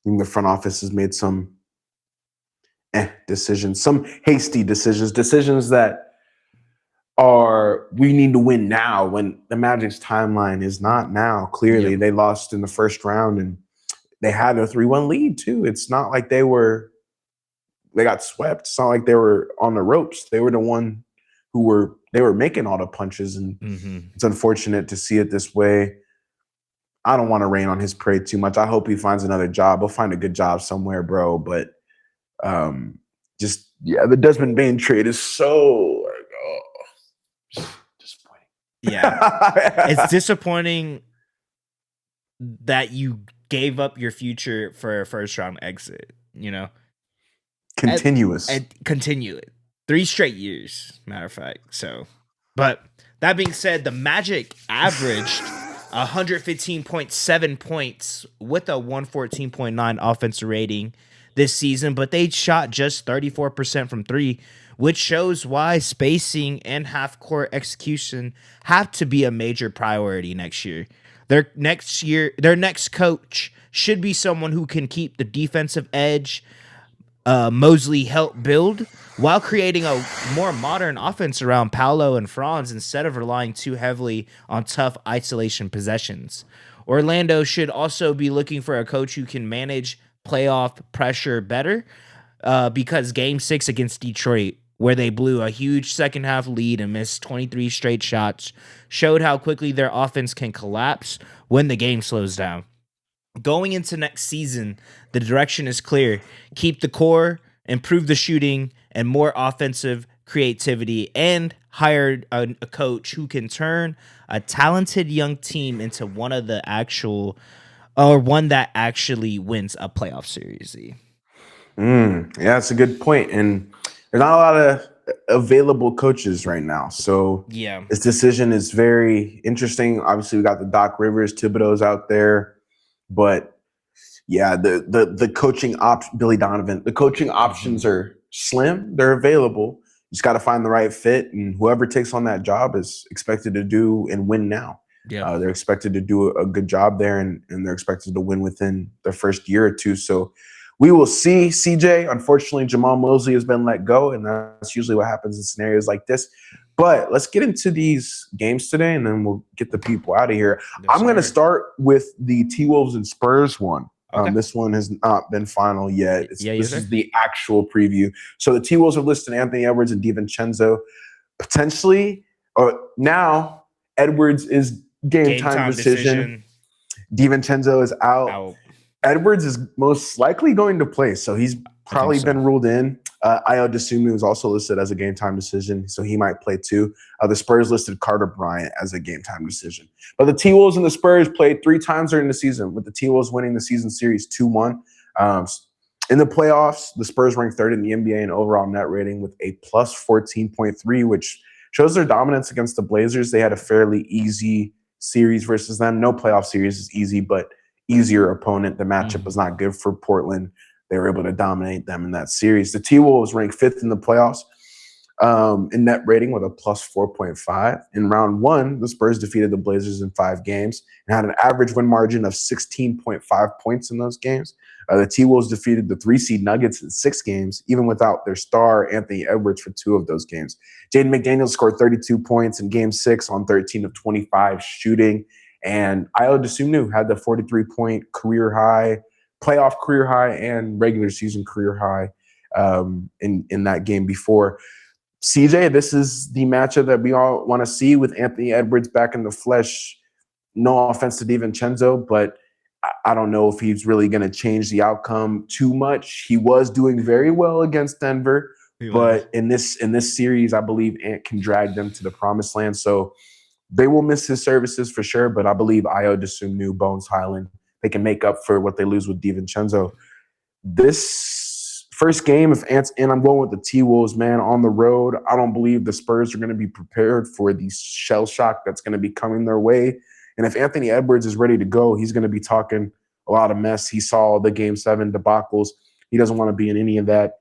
even the front office has made some decisions, some hasty decisions that are we need to win now when the Magic's timeline is not now. Clearly, Yep. they lost in the first round, and they had a 3-1 lead too. It's not like they got swept. It's not like they were on the ropes. They were the one who were making all the punches, and it's unfortunate to see it this way. I don't want to rain on his parade too much. I hope he finds another job. He'll find a good job somewhere, bro. But the Desmond Bane trade is so disappointing. Yeah, it's disappointing that you gave up your future for a first round exit. Continuous. And continue it 3 straight years, matter of fact. So, but that being said, the Magic averaged 115.7 points with a 114.9 offensive rating this season, but they shot just 34% from 3, which shows why spacing and half-court execution have to be a major priority next year. Their next coach should be someone who can keep the defensive edge Mosley helped build while creating a more modern offense around Paolo and Franz instead of relying too heavily on tough isolation possessions. Orlando should also be looking for a coach who can manage playoff pressure better because Game 6 against Detroit, where they blew a huge second half lead and missed 23 straight shots, showed how quickly their offense can collapse when the game slows down. Going into next season, the direction is clear. Keep the core, improve the shooting, and more offensive creativity, and hire a coach who can turn a talented young team into one that actually wins a playoff series. Yeah, that's a good point. And there's not a lot of available coaches right now. So yeah, this decision is very interesting. Obviously, we got the Doc Rivers, Thibodeau's out there. But yeah, the coaching Billy Donovan, the coaching options are slim. They're available. You just got to find the right fit, and whoever takes on that job is expected to do and win now. Yeah, they're expected to do a good job there, and they're expected to win within their first year or two. So we will see. CJ, unfortunately, Jamahl Mosley has been let go, and that's usually what happens in scenarios like this. But let's get into these games today, and then we'll get the people out of here. I'm going to start with the T-Wolves and Spurs one. Okay. This one has not been final yet. This is the actual preview. So the T-Wolves have listed Anthony Edwards and DiVincenzo. Potentially, now Edwards is game time decision. DiVincenzo is out. Edwards is most likely going to play, so he's probably been ruled in. Ayo Dosunmu is also listed as a game-time decision, so he might play too. The Spurs listed Carter Bryant as a game-time decision. But the T-Wolves and the Spurs played 3 times during the season, with the T-Wolves winning the season series 2-1. In the playoffs, the Spurs ranked 3rd in the NBA in overall net rating with a plus 14.3, which shows their dominance against the Blazers. They had a fairly easy series versus them. No playoff series is easy, but easier opponent. The matchup was not good for Portland. They were able to dominate them in that series. The T-Wolves ranked 5th in the playoffs in net rating with a plus 4.5. In round 1, the Spurs defeated the Blazers in 5 games and had an average win margin of 16.5 points in those games. The T-Wolves defeated the 3-seed Nuggets in 6 games, even without their star, Anthony Edwards, for 2 of those games. Jaden McDaniels scored 32 points in Game 6 on 13 of 25 shooting. And Ayo Dosunmu had the 43-point career high, playoff career high, and regular season career high in that game before. CJ, this is the matchup that we all want to see with Anthony Edwards back in the flesh. No offense to DiVincenzo, but I don't know if he's really going to change the outcome too much. He was doing very well against Denver, but in this series, I believe Ant can drag them to the promised land. So they will miss his services for sure, but I believe Ayo Dosunmu, Bones Highland, they can make up for what they lose with DiVincenzo. This first game, and I'm going with the T-Wolves, man, on the road. I don't believe the Spurs are going to be prepared for the shell shock that's going to be coming their way. And if Anthony Edwards is ready to go, he's going to be talking a lot of mess. He saw the Game 7 debacles. He doesn't want to be in any of that.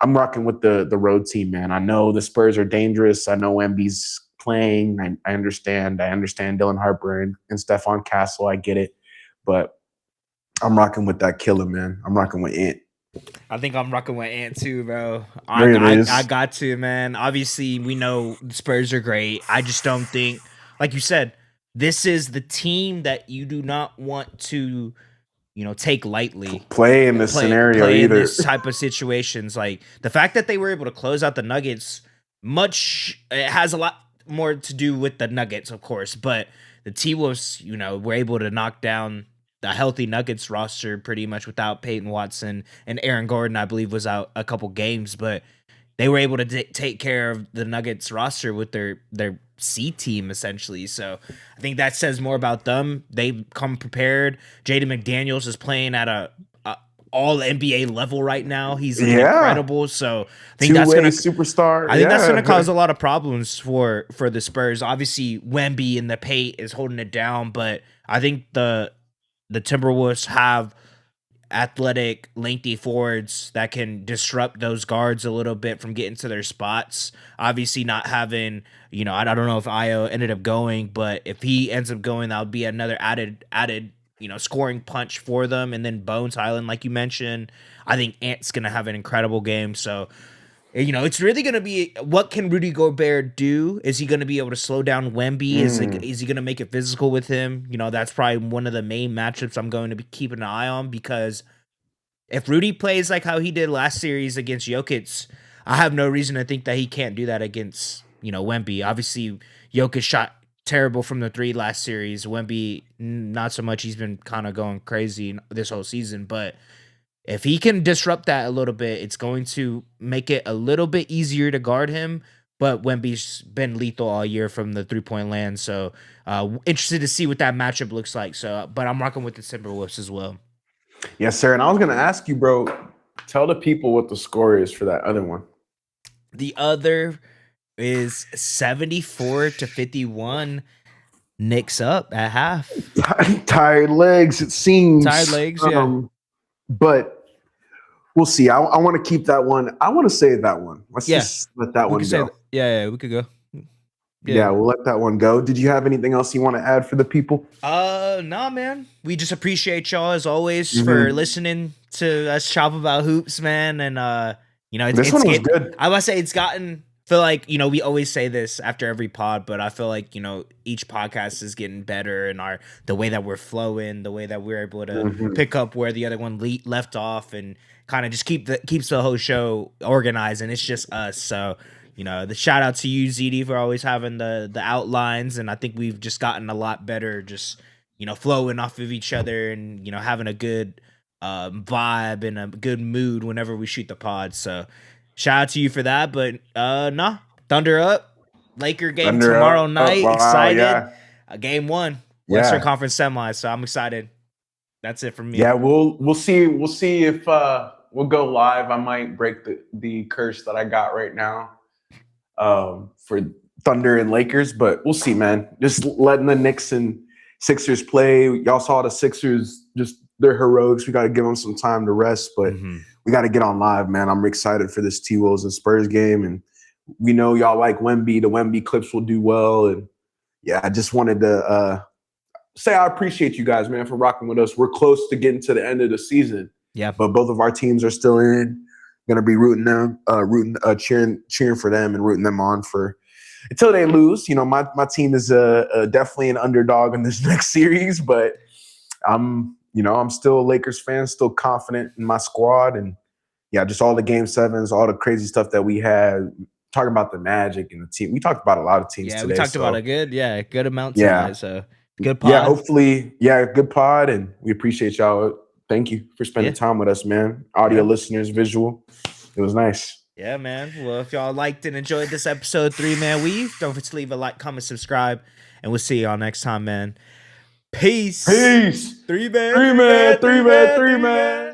I'm rocking with the road team, man. I know the Spurs are dangerous. I know Embiid's playing. I understand. I understand Dylan Harper and Stephon Castle. I get it, but I'm rocking with that killer, man. I'm rocking with Ant. I think I'm rocking with Ant too, bro. There it I is. got to, man. Obviously, we know the Spurs are great. I just don't think, like you said, this is the team that you do not want to, take lightly. Play in this scenario Play in either. this type of situations. Like the fact that they were able to close out the Nuggets, it has a lot more to do with the Nuggets, of course, but the T-Wolves, were able to knock down the healthy Nuggets roster pretty much without Peyton Watson, and Aaron Gordon, I believe, was out a couple games, but they were able to take care of the Nuggets roster with their C team essentially. So I think that says more about them. They come prepared. Jaden McDaniels is playing at a all NBA level right now. He's incredible. So I think that's two-way gonna superstar. I think that's gonna cause a lot of problems for the Spurs. Obviously, Wemby in the paint is holding it down, but I think the Timberwolves have athletic, lengthy forwards that can disrupt those guards a little bit from getting to their spots. Obviously, not having, I don't know if Io ended up going, but if he ends up going, that would be another added, scoring punch for them. And then Bones Highland, like you mentioned, I think Ant's gonna have an incredible game. So, it's really going to be what can Rudy Gobert do? Is he going to be able to slow down Wemby? Is he going to make it physical with him? That's probably one of the main matchups I'm going to be keeping an eye on, because if Rudy plays like how he did last series against Jokic, I have no reason to think that he can't do that against, Wemby. Obviously, Jokic shot terrible from the three last series. Wemby, not so much. He's been kind of going crazy this whole season, but if he can disrupt that a little bit, it's going to make it a little bit easier to guard him. But Wemby's been lethal all year from the 3-point land, so interested to see what that matchup looks like. So, but I'm rocking with the Timberwolves as well. Yes, sir. And I was going to ask you, bro, tell the people what the score is for that other one. The other is 74-51. Knicks up at half. Tired legs, it seems. Tired legs, yeah. But we'll see. I want to keep that one. I want to save that one. Let's just let that one go. We could go. Yeah, we'll let that one go. Did you have anything else you want to add for the people? Nah, man. We just appreciate y'all as always for listening to us chop about hoops, man. And this one was good. I must say feel like, we always say this after every pod, but I feel like, each podcast is getting better, and the way that we're flowing, the way that we're able to pick up where the other one left off, and kind of just keeps the whole show organized, and it's just us. So, the shout out to you, ZD, for always having the outlines, and I think we've just gotten a lot better, just, flowing off of each other, and, having a good vibe and a good mood whenever we shoot the pod. So shout out to you for that. But Thunder up. Laker game tomorrow night. Wow, excited. Yeah. Game 1. Western Conference semis. So I'm excited. That's it from me. Yeah, we'll see. We'll see if we'll go live. I might break the curse that I got right now for Thunder and Lakers, but we'll see, man. Just letting the Knicks and Sixers play. Y'all saw the Sixers, just they're heroics. We got to give them some time to rest, but we got to get on live, man. I'm excited for this T-Wolves and Spurs game, and we know y'all like Wemby. The Wemby clips will do well, and yeah, I just wanted to say I appreciate you guys, man, for rocking with us. We're close to getting to the end of the season. Yeah, but both of our teams are still in. Gonna be rooting them, cheering for them, and rooting them on for until they lose. My team is definitely an underdog in this next series, but I'm still a Lakers fan, still confident in my squad, and yeah, just all the game 7s, all the crazy stuff that we had. Talking about the Magic and the team, we talked about a lot of teams today. Yeah, we talked about a good amount tonight. So good pod. Yeah, hopefully, good pod, and we appreciate y'all. Thank you for spending time with us, man. Audio listeners, visual. It was nice. Yeah, man. Well, if y'all liked and enjoyed this episode 3 Man Weave, don't forget to leave a like, comment, subscribe, and we'll see y'all next time, man. Peace. 3 man. 3 man.